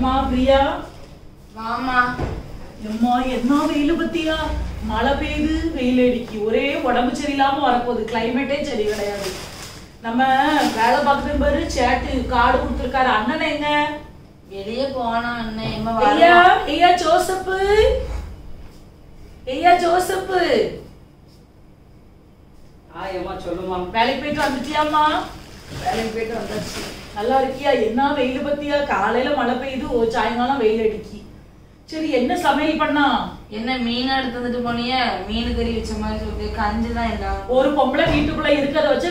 ஏமா பிரியா மாமா எம்மா என்ன வெயில் பத்தியா மழை பெய்யுது வெயில் அடிக்கி ஒரே உடம்பு சரியில்லாம வரப்போகுது கிளைமேட்டே சரி கிடையாது நம்ம வேலை பார்க்குறது பாரு சேட்டு கார்டு கொடுத்துருக்காரு அண்ணன் எங்க வெளியே போனா அண்ணன் ஐயா ஐயா ஜோசப்பு ஐயா ஜோசப்பு ஏமா சொல்லுமா வேலைக்கு போயிட்டு வந்துட்டியாமா வேலைக்கு போயிட்டு வந்தாச்சு நல்லா இருக்கியா என்ன வெயில் பத்தியா காலையில மழை பெய்யுது சாயங்காலம் வெயில் அடிக்கி சரி என்ன சமையல் பண்ணா என்ன மீன் எடுத்து வந்துட்டு போனிய மீன் கறி வச்ச மாதிரி சொல்லி கஞ்சி தான் எல்லாம் ஒரு பொம்பளை வீட்டுக்குள்ள இருக்கத வச்சு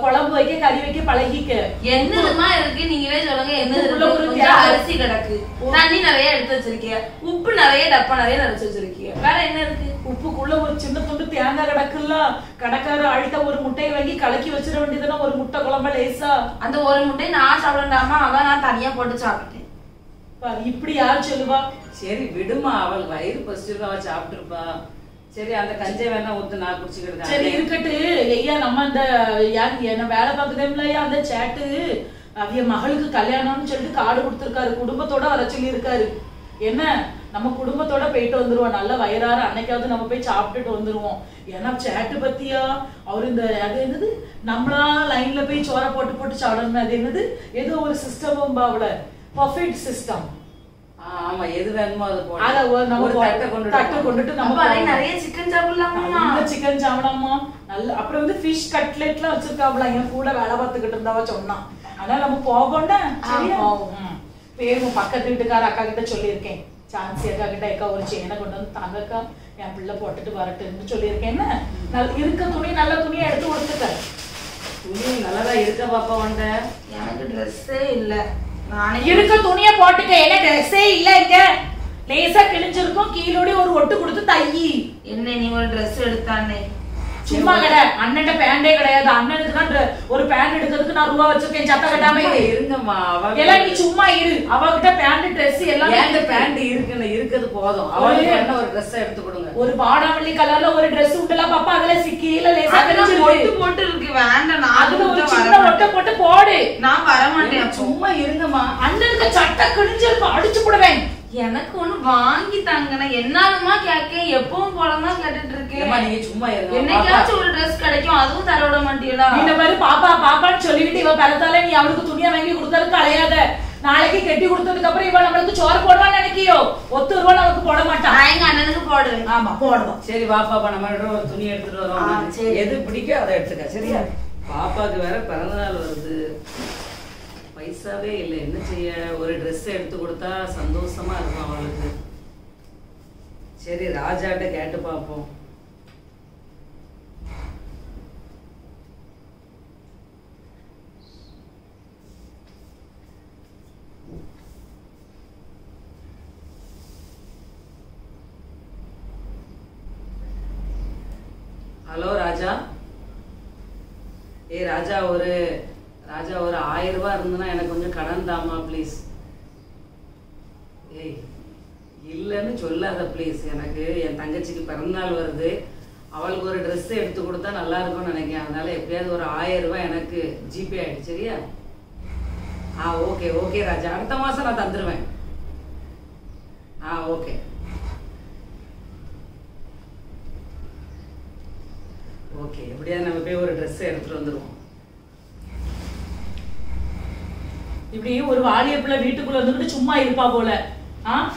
குழம்பு வைக்க கறி வைக்க பழகிக்க என்னதுமா இருக்கு நீங்களே சொல்லுங்க என்னது அரிசி கிடக்கு தண்ணி நிறைய எடுத்து வச்சிருக்கீங்க உப்பு நிறைய டப்பா நிறைய நிறைச்சு வச்சிருக்கீங்க வேற என்ன இருக்கு உப்புக்குள்ள ஒரு சின்ன துண்டு தேங்காய் கிடக்குல்ல கடைக்கார அழுத்த ஒரு முட்டையை வாங்கி கலக்கி வச்சிட வேண்டியதுன்னா ஒரு முட்டை குழம்பு லேசா அந்த ஒரு முட்டையை நான் சாப்பிடண்டாமா அதான் நான் தனியா போட்டு சாப்பிட்டேன் இப்படி யாரு சொல்லுவா சரி விடுமா அவள் வயிறு பசிச்சிருக்கா அவ சாப்பிட்டுருப்பா சரி அந்த கஞ்சை வேணா ஊத்து நான் குடிச்சுக்கிட்டு சரி இருக்கட்டு ஐயா நம்ம அந்த யாரு என்ன வேலை பார்க்குதேம்லையா அந்த சேட்டு அவிய மகளுக்கு கல்யாணம்னு சொல்லிட்டு கார்டு கொடுத்துருக்காரு குடும்பத்தோட வர சொல்லி இருக்காரு என்ன நம்ம குடும்பத்தோட போயிட்டு வந்துருவோம் நல்ல வயிறார அன்னைக்காவது நம்ம போய் சாப்பிட்டுட்டு வந்துருவோம் ஏன்னா சேட்டு பத்தியா அவரு இந்த அது என்னது நம்மளா லைன்ல போய் சோற போட்டு போட்டு சாப்பிடணும் அது என்னது ஏதோ ஒரு சிஸ்டம் பாவல பர்ஃபெக்ட் சிஸ்டம் ஆமா எது வேணுமோ அது போடு அத நம்ம தட்டை கொண்டுட்டு நம்ம நிறைய சிக்கன் சாப்பிடலாமா நல்ல சிக்கன் சாப்பிடாமா நல்ல அப்புறம் வந்து ஃபிஷ் கட்லெட்லாம் வச்சிருக்காப்ல என் கூட வேலை பார்த்துக்கிட்டு இருந்தவ சொன்னா அதனால நம்ம போகோண்டா சரியா பேரும் பக்கத்து வீட்டுக்கார அக்கா கிட்ட சொல்லியிருக்கேன் சான்சி அக்கா கிட்ட அக்கா ஒரு செயினை கொண்டு வந்து தாங்கக்கா என் பிள்ளை போட்டுட்டு வரட்டுன்னு சொல்லியிருக்கேன் என்ன இருக்க துணி நல்ல துணியை எடுத்து கொடுத்துக்க துணி நல்லதா இருக்க பாப்பா உண்ட எனக்கு ட்ரெஸ்ஸே இல்ல இருக்க துணிய போட்டுக்க என்ன ட்ரெஸ்ஸே இல்ல இங்க லேசா கிழிஞ்சிருக்கும் கீழோடி ஒரு ஒட்டு கொடுத்து தையி என்ன நீ ஒரு ட்ரெஸ் எடுத்தானே சும்மா கிடையாது அண்ணன்ட்ட பேண்டே கிடையாது அண்ணனுக்கு தான் ஒரு பேண்ட் எடுக்கிறதுக்கு நான் ரூபா வச்சிருக்கேன் சத்த கட்டாம இருங்கம்மா எல்லாம் நீ சும்மா இரு அவகிட்ட பேண்ட் ட்ரெஸ் எல்லாம் பேண்ட் இருக்குன்னு இருக்குது போதும் அவளுக்கு என்ன ஒரு ட்ரெஸ் எடுத்து கொடுங்க ஒரு பாடாமல்லி கலர்ல ஒரு ட்ரெஸ் உண்டல பாப்பா அதுல சிக்கில லேசா போட்டு போட்டு இருக்கு வேண்டாம் நான் அதுல ஒரு சின்ன ஒட்ட போட்டு போடு நான் வர மாட்டேன் சும்மா இருங்கம்மா அண்ணனுக்கு சட்டை கிழிஞ்சிருக்கும் அடிச்சு போடுவேன் எனக்கு ஒண்ணு வாங்கி தாங்கண்ணா என்னாலுமா கேட்க எப்பவும் போலதான் கேட்டுட்டு இருக்கேன் நீங்க சும்மா இருங்க என்னைக்காச்சும் ஒரு ட்ரெஸ் கிடைக்கும் அதுவும் தர விட மாட்டீங்களா இந்த மாதிரி பாப்பா பாப்பான்னு சொல்லிட்டு இவ பிறந்தாலே நீ அவளுக்கு துணியா வாங்கி கொடுத்தது கலையாத நாளைக்கு கட்டி கொடுத்ததுக்கு அப்புறம் இவ நம்மளுக்கு சோறு போடுவான்னு நினைக்கியோ ஒத்து ரூபா நமக்கு போட மாட்டான் எங்க அண்ணனுக்கு போடு ஆமா போடுவோம் சரி வா பாப்பா நம்ம ஒரு துணி எடுத்துட்டு வரோம் எது பிடிக்கும் அதை எடுத்துக்க சரியா பாப்பாக்கு வேற பிறந்த நாள் வருது பைசாவே இல்லை என்ன செய்ய ஒரு ட்ரெஸ் எடுத்து கொடுத்தா சந்தோஷமா இருக்கும் அவளுக்கு சரி ராஜாட்ட கேட்டு பார்ப்போம் ஹலோ ராஜா ராஜா ஒரு 1000 ரூபாய் இருந்ததுன்னா எனக்கு கொஞ்சம் கடன் தாமா ப்ளீஸ் இல்லைன்னு சொல்லாத ப்ளீஸ் எனக்கு என் தங்கச்சிக்கு பிறந்தநாள் வருது அவளுக்கு ஒரு ட்ரெஸ் எடுத்து கொடுத்தா நல்லா இருக்கும்னு நினைக்கிறேன் அதனால எப்படியாவது ஒரு 1000 ரூபாய் எனக்கு ஜிபே ஆயிடுச்சு சரியா ஓகே ஓகே ராஜா அடுத்த மாதம் நான் தந்துடுவேன் ஓகே ஓகே எப்படியாவது நம்ம போய் ஒரு ட்ரெஸ் எடுத்துட்டு வந்துடுவோம் இப்படி ஒரு வாலியப்புல வீட்டுக்குள்ள வந்துட்டு சும்மா இருப்பா போல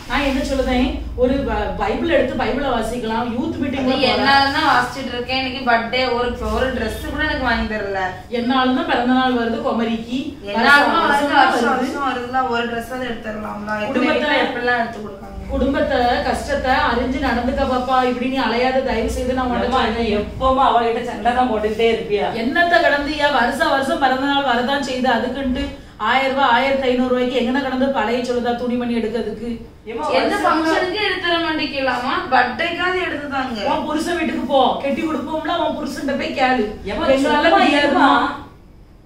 நான் என்ன சொல்லுதேன் ஒரு பைபிள் எடுத்து பைபிளை வாசிக்கலாம் யூத் மீட்டிங்ல என்னாலதான் வாசிச்சுட்டு இருக்கேன் இன்னைக்கு பர்த்டே ஒரு ட்ரெஸ் கூட எனக்கு வாங்கி தரல என்னாலும் தான் பிறந்த நாள் வருது குமரிக்கு வருதுல ஒரு ட்ரெஸ் எடுத்துடலாம்ல குடும்பத்துல எப்படிலாம் எடுத்து கொடுக்காங்க குடும்பத்தை கஷ்டத்தை அறிஞ்சு நடந்துக்க பாப்பா இப்படி நீ அலையாத தயவு செய்து நான் எப்பவுமே அவகிட்ட சண்டை தான் போட்டுக்கிட்டே இருப்பியா என்னத்த கடந்தியா வருஷம் பிறந்த நாள் வரதான் செய்து அதுக்குன்ட்டு 1000 ரூபாய் 1500 ரூபாய்க்கு எங்கன கடந்து பழைய சொல்லுதா துணிமணி எடுக்கிறதுக்கு எந்த ஃபங்க்ஷனுக்கு எடுத்துற மாட்டேங்கலாமா பர்த்டேக்காவது எடுத்துதாங்க உன் புருஷன் வீட்டுக்கு போ கெட்டி கொடுப்போம்ல உன் புருஷன்ட்ட போய் கேளு எங்களால முடியாதுமா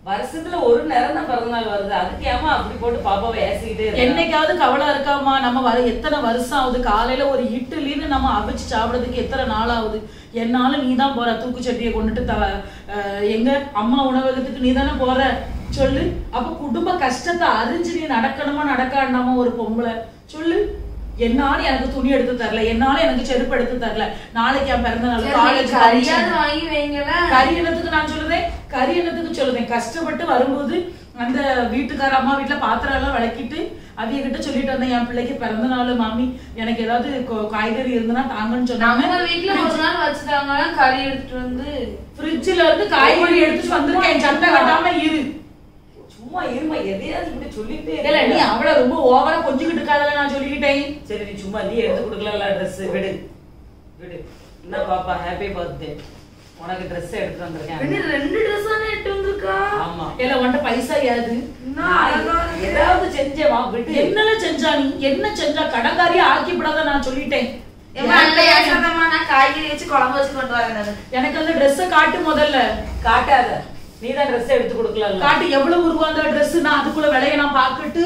வருஷத்துல ஒரு நேரம் தான் பிறந்த நாள் வருது அதுக்கு ஏமா அப்படி போட்டு பாப்பாவை ஏசிக்கிட்டே என்னைக்காவது கவலை இருக்காமா நம்ம எத்தனை வருஷம் ஆகுது காலையில ஒரு இட்லின்னு நம்ம அவிச்சு சாப்பிடறதுக்கு எத்தனை நாள் ஆகுது என்னாலும் நீ தான் போற தூக்குச்சட்டியை கொண்டுட்டு எங்க அம்மா உணவகத்துக்கு நீ தானே போற சொல்லு. அப்ப குடும்ப கஷ்டத்தை அறிஞ்சு நீ நடக்கணுமா நடக்காண்டாமா ஒரு பொம்பளை சொல்லு. என்னால எனக்கு துணி எடுத்து தரல, என்னால எனக்கு செருப்பு எடுத்து தரல, நாளைக்கு என் பிறந்த நாள் காலேஜ் வாங்கி வைங்கள. கறி என்னத்துக்கு நான் சொல்லுதேன், கறி என்னத்துக்கு சொல்லுதேன். கஷ்டப்பட்டு வரும்போது அந்த வீட்டுக்கார அம்மா வீட்டுல பாத்திரம் எல்லாம் விளக்கிட்டு அவிய கிட்ட சொல்லிட்டு வந்தேன், என் பிள்ளைக்கு பிறந்த நாள் மாமி, எனக்கு ஏதாவது காய்கறி இருந்தனா தாங்கன்னு சொன்னாங்க. நம்ம வீட்டுல ஒரு நாள் வச்சுட்டாங்க கறி எடுத்துட்டு வந்து ஃப்ரிட்ஜ்ல இருந்து காய்கறி எடுத்துட்டு வந்திருக்கேன். சண்டை கட்டாம இரு, சும்மா இருமா. எதையாவது இப்படி சொல்லிட்டே இல்ல. நீ அவளை ரொம்ப ஓவரா கொஞ்சிக்கிட்டு இருக்காதல, நான் சொல்லிக்கிட்டேன். சரி நீ சும்மா நீ எடுத்து கொடுக்கல ட்ரெஸ் விடு விடு. என்ன பாப்பா ஹாப்பி பர்த்டே, உனக்கு ட்ரெஸ் எடுத்து வந்திருக்கேன். 2 ட்ரெஸ் எடுத்து வந்திருக்கா. ஆமா இல்ல உன்கிட்ட பைசா யாது? ஏதாவது செஞ்சேன் வா விடு. என்னல செஞ்சா நீ? என்ன செஞ்சா? கடங்காரியா ஆக்கி விடாத நான் சொல்லிட்டேன். காய்கறி வச்சு குழம்பு வச்சு கொண்டு வரேன். எனக்கு அந்த ட்ரெஸ் காட்டு முதல்ல. காட்டாத, நீதான் ட்ரெஸ் எடுத்து கொடுக்கல. காட்டு எவ்வளவு ரூபா அந்த ட்ரெஸ், நான் அதுக்குள்ள விலைய நான் பாக்கட்டு.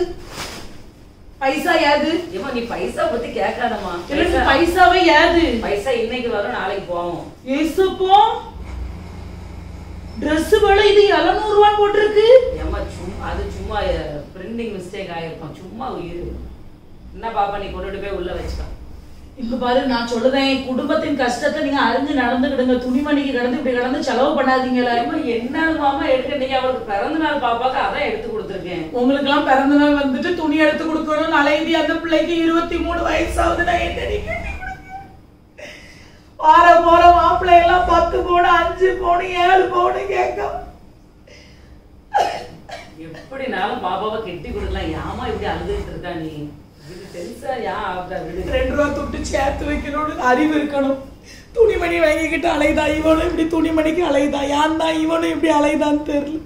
பைசா யாது? ஏமா நீ பைசா பத்தி கேட்காதமா. இல்ல பைசாவே யாது? பைசா இன்னைக்கு வரும் நாளைக்கு போவோம். ஏசுப்போ Dress விலை இது 700 ரூபாய் போட்டுருக்கு. ஏமா சும்மா அது சும்மா பிரிண்டிங் மிஸ்டேக் ஆயிருக்கும். சும்மா இரு. என்ன பாப்பா நீ கொண்டுட்டு போய் உள்ள வச்சுக்க. இப்ப பாரு நான் சொல்லுதேன், குடும்பத்தின் கஷ்டத்தை நீங்க அறிஞ்சு நடந்துக்கிடுங்க. துணிமணிக்கு கடந்து இப்படி கடந்து செலவு பண்ணாதீங்களா? என்ன மாமா எடுக்க, நீங்க அவளுக்கு பிறந்த நாள் பாப்பாக்கு அதான் எடுத்து கொடுத்துருக்கேன். உங்களுக்கு எல்லாம் பிறந்த நாள் வந்துட்டு துணி எடுத்து கொடுக்கணும். நாளைக்கு அந்த பிள்ளைக்கு 23 வயசாவது. நான் என்ன வார போற மாப்பிள்ளை எல்லாம் 10 பவுன் 5 பவுன் 7 பவுன் கேட்க. எப்படினாலும் பாப்பாவை கெட்டி கொடுக்கலாம். யாமா இப்படி அழுதுட்டு இருக்கா நீ? $2 துட்டு சேர்த்து வைக்கணும்னு அறிவு இருக்கணும். துணிமணி வாங்கிக்கிட்டு அலைதா இவனும் இப்படி துணிமணிக்கு அலைதா, யான் தான் இவனும் இப்படி அலைதான்னு தெரியல.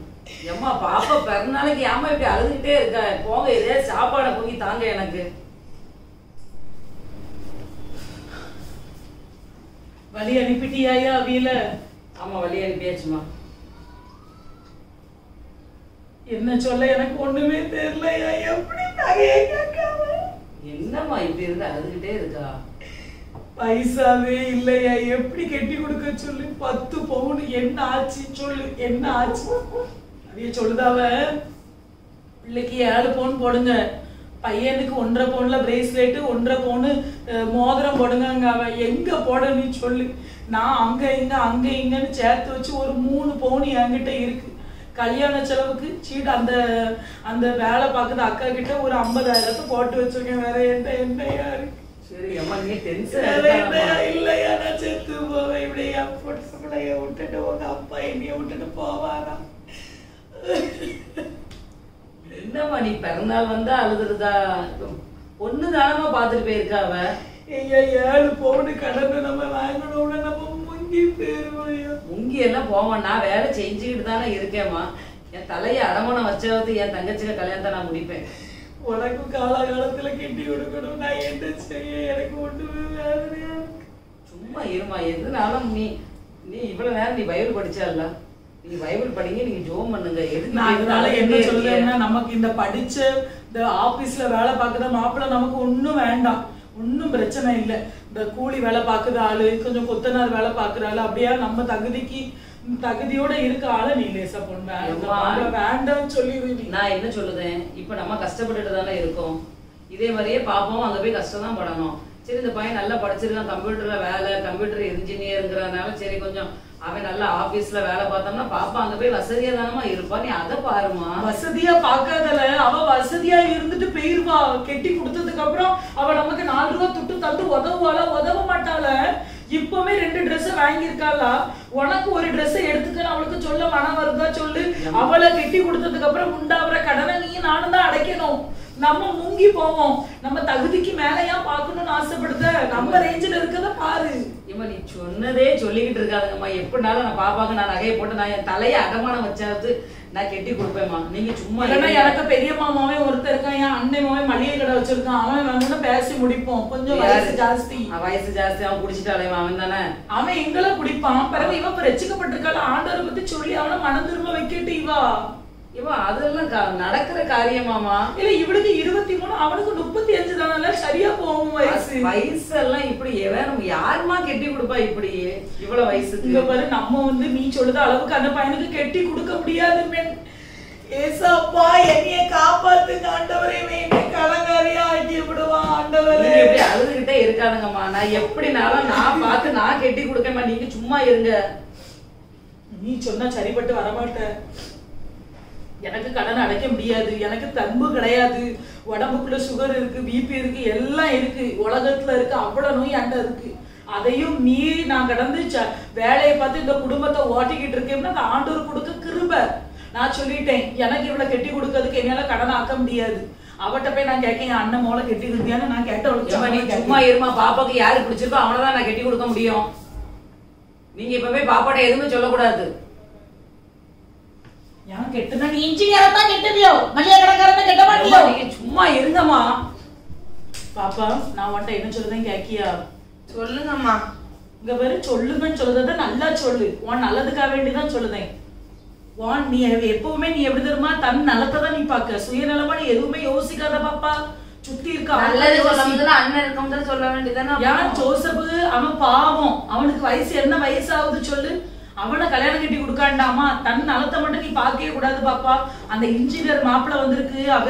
ஏமா பாப்பா பிறந்த நாளைக்கு ஏமா இப்படி அழுதுகிட்டே இருக்க? போங்க இதே சாப்பாடை போய் தாங்க எனக்கு. வழி அனுப்பிட்டியாயா அவியல? ஆமா வழி அனுப்பியாச்சுமா. என்ன சொல்ல எனக்கு ஒண்ணுமே தெரியலையா. எப்படி நகையை கேட்காம என்னம்மா இப்படி இருந்து அழுதுகிட்டே இருக்கா? பைசாவே இல்லையா, எப்படி கெட்டி கொடுக்க சொல்லு. 10 பவுன் என்ன ஆச்சு சொல்லு, என்ன ஆச்சு? அதைய சொல்லுதாவ பிள்ளைக்கு 7 பவுன் போடுங்க, பையனுக்கு 1.5 பவுன்ல பிரேஸ்லெட் 1.5 பவுன் மோதிரம் போடுங்க. அவன் எங்க போட நீ சொல்லு. நான் அங்க இங்கன்னு சேர்த்து வச்சு ஒரு 3 பவுன் என்கிட்ட இருக்கு. கல்யாண செலவுக்கு சீட் அந்த அந்த வேலை பார்க்குற அக்கா கிட்ட ஒரு 50,000 போட்டு வச்சிருக்கேன். வேற என்னையா இருக்கு? சரி அம்மா நீ டென்ஷன் இல்லையா, நான் செத்து போவேன். இப்படி என் பிள்ளைய விட்டுட்டு உங்க அப்பா என்னைய விட்டுட்டு போவாரா? என்னம்மா நீ பிறந்தாள் வந்தா அழுதுருதா? ஒண்ணு தானமா பாத்துட்டு போயிருக்கா அவ. 7 பவுன் கடனை நம்ம வாங்கணும்னு நம்ம முங்கி போயிருவோம். முங்கி எல்லாம் போவான். நான் வேலை செஞ்சுக்கிட்டு தானே இருக்கேம்மா. என் தலையை அடமானம் வச்சாவது என் தங்கச்சிக்கு கல்யாணத்தை நான் முடிப்பேன். உனக்கு காலகாலத்துல கெட்டி கொடுக்கணும். நான் என்ன செய்ய? எனக்கு ஒண்ணுமே வேலையா. சும்மா இருமா. எதுனாலும் நீ இவ்வளவு நேரம் நீ பைபிள் படிச்சால, நீ பைபிள் படிங்க, நீங்க ஜோம் பண்ணுங்க. அதனால என்ன சொல்றேன்னா, நமக்கு இந்த படிச்ச இந்த ஆபீஸ்ல வேலை பார்க்குற மாப்பிள்ளை நமக்கு ஒண்ணும் வேண்டாம், ஒன்னும் பிரச்சனை இல்லை. இந்த கூலி வேலை பார்க்குற ஆளு, கொஞ்சம் கொத்தனார் வேலை பார்க்குற ஆளு, அப்படியா நம்ம தகுதியோட இருக்க ஆளு நீ லேசா பொண்ணு வேண்டாம்னு சொல்லி. நான் என்ன சொல்லுதேன், இப்ப நம்ம கஷ்டப்பட்டுட்டு தானே இருக்கோம். இதே மாதிரியே பாப்போம், அங்க போய் கஷ்டம் தான் படணும். சரி இந்த பையன் நல்லா படிச்சிருக்கான், கம்ப்யூட்டர்ல வேலை, கம்ப்யூட்டர் இன்ஜினியருங்கிறதுனால சரி கொஞ்சம் அவன் நல்ல ஆபீஸ்ல வேலை பார்த்தோம்னா பாப்பா அங்க போய் வசதியா தானமா இருப்பா. நீ அதை பாருமா. வசதியா பாக்காதல, அவ வசதியா இருந்துட்டு போயிருவா. கெட்டி கொடுத்ததுக்கு அப்புறம் அவ நமக்கு 4 ரூபாய் துட்டு தந்து உதவுவாளா? உதவ மாட்டாள. இப்பவே 2 ட்ரெஸ் வாங்கியிருக்காளா? உனக்கு ஒரு ட்ரெஸ் எடுத்துக்க அவளுக்கு சொல்ல மனம் வருதா சொல்லு. அவளை கெட்டி கொடுத்ததுக்கு அப்புறம் உண்டாகிற கடனை நீ நானும் தான் அடைக்கணும். நம்ம முங்கி போவோம். நம்ம தகுதிக்கு மேலையா பாக்கணும்னு ஆசைப்படுத. நம்ம ரேஞ்சில இருக்கத பாரு. இம்மா நீ சொன்னதே சொல்லிக்கிட்டு இருக்காதுங்கம்மா. எப்படினாலும் நான் பாப்பாக்கு நான் நகையை போட்டு நான் என் தலையை அடமானம் வச்சாவது நான் கெட்டி கொடுப்பேம்மா. நீங்க சும்மா எனக்கு பெரிய மாமாவே ஒருத்தர் இருக்கான், என் அண்ணன் மாவே மளிகை கடை வச்சிருக்கான். அவன் வந்து பேசி முடிப்போம். கொஞ்சம் வயசு ஜாஸ்தி. அவன் குடிச்சிட்டாலே அவன் தானே. அவன் எங்களை குடிப்பான். பிறகு இவன் ரசிக்கப்பட்டிருக்காள். ஆண்டவரை பத்தி சொல்லி அவனை மனம் திரும்ப வைக்கட்டு. இவா அதெல்லாம் நடக்கிற காரியமாமா. இல்ல இவளுக்கு 23, அவனுக்கு 35 தானே. சரியா போகும் வயசு எல்லாம் இப்படி யாருமா கெட்டி கொடுப்பா இப்படி இவ்வளவு வயசுக்கு? இங்க பாரு, நம்ம வந்து நீ சொல்லுத அளவுக்கு அந்த பையனுக்கு கெட்டி கொடுக்க முடியாது. ஏசப்பா என்னைய காப்பாத்துங்க ஆண்டவரே, என்னை கலங்காரியா ஆக்கி விடுவான் ஆண்டவரே. இப்படி அழுதுகிட்டே இருக்காதுங்கம்மா. நான் எப்படினாலும் நான் பார்த்து நான் கட்டி கொடுக்கமா, நீங்க சும்மா இருங்க. நீ சொன்னா சரிப்பட்டு வரமாட்ட. எனக்கு கடன் அடைக்க முடியாது, எனக்கு தன்பு கிடையாது, உடம்புக்குள்ள சுகர் இருக்கு, பிபி இருக்கு, எல்லாம் இருக்கு, உலகத்துல இருக்கு, அவ்வளவு நோய் அண்டை இருக்கு. அதையும் மீறி நான் கடந்து வேலையை பார்த்து இந்த குடும்பத்தை ஓட்டிக்கிட்டு இருக்கேன்னா அந்த ஆண்டவர் கொடுக்க கிருபை. நான் சொல்லிட்டேன், எனக்கு இவ்வளவு கெட்டி கொடுக்கறதுக்கு என்னால கடன் ஆக்க முடியாது. அவட்ட போய் நான் கேட்க, என் அண்ணன் மோளை கெட்டி இருந்தியான்னு நான் கேட்டவளுக்கு சும்மா இருமா, பாப்பாக்கு யாரு பிடிச்சிருக்கோ அவனதான் நான் கட்டி கொடுக்க முடியும். நீங்க இப்ப போய் பாப்பாட்ட எதுவுமே சொல்லக்கூடாது. ஏன் கெட்டுனா நீ இன்ஜினியரா தான் கெட்டதியோ, மளிகை கடைக்காரனை கெட்ட மாட்டியோ? நீங்க சும்மா இருங்கம்மா. பாப்பா நான் உன்ட்ட என்ன சொல்றேன் கேக்கியா? சொல்லுங்கம்மா. இங்க பேரு சொல்லுங்கன்னு சொல்றத நல்லா சொல்லு, உன் நல்லதுக்காக வேண்டிதான் சொல்லுதேன். நீ எப்பவுமே நீ எப்படி தெரியுமா, தன் நலத்தை தான் நீ பாக்க, சுயநலமா நீ எதுவுமே யோசிக்காத பாப்பா. சுத்தி இருக்க நல்லது சொல்ல அண்ணன் இருக்கும் சொல்ல வேண்டியதானே. ஏன் ஜோசப் அவன் பாவம், அவனுக்கு வயசு என்ன வயசு ஆகுது சொல்லு, அவனை கல்யாணம் கட்டி கொடுக்காண்டாமா, தன் நலத்தை மட்டும் நீ பாக்கவே கூடாது பாப்பா. அந்த இன்ஜினியர் மாப்பிள்ள வந்திருக்கு, அவ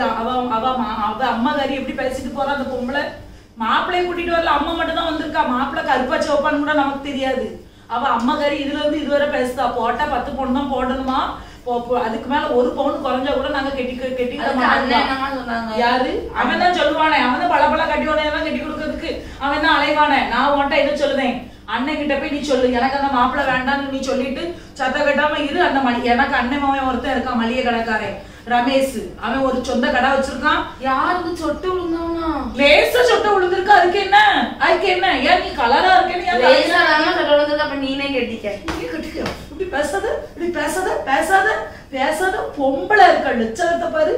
அம்மாக்காரி எப்படி பேசிட்டு போறா அந்த பொம்பளை. மாப்பிள்ளைய கூட்டிட்டு வரல, அம்மா மட்டும் தான் வந்திருக்கா. மாப்பிள்ளை கருப்பா சிவப்பான்னு கூட நமக்கு தெரியாது. அவ அம்மாக்காரி இதுல இருந்து இதுவரை பேசுதா, போட்டா 10 பவுன் தான் போடணுமா, அதுக்கு மேல 1 பவுன் குறைஞ்சா கூட நாங்க கெட்டி யாரு அவன் தான் சொல்லுவானே, அவன் தான் பல கட்டிவானே கட்டி கொடுக்கறதுக்கு அவன் தான் அலைவானே. நான் உன்ட்ட என்ன சொல்லுவேன், அண்ணன் கிட்ட போய் நீ சொல்லு, எனக்கு அந்த மாப்பிள்ளை வேண்டான்னு நீ சொல்லிட்டு சத்த கட்டாம இரு. அந்த எனக்கு அண்ணன் மாவன் ஒருத்தன் இருக்கான், மளிகை கடைக்காரன் ரமேஷ், அவன் ஒரு சொந்த கடை வச்சிருக்கான். யாருக்கு சொட்டு விழுந்தவனா? லேசா சொட்ட விழுந்திருக்கு, அதுக்கு என்ன ஏன் நீ கலரா இருக்கேன்னு நீனே கட்டிக்க. இப்படி பேசாத பொம்பளை இருக்க லட்சணத்தை பாரு.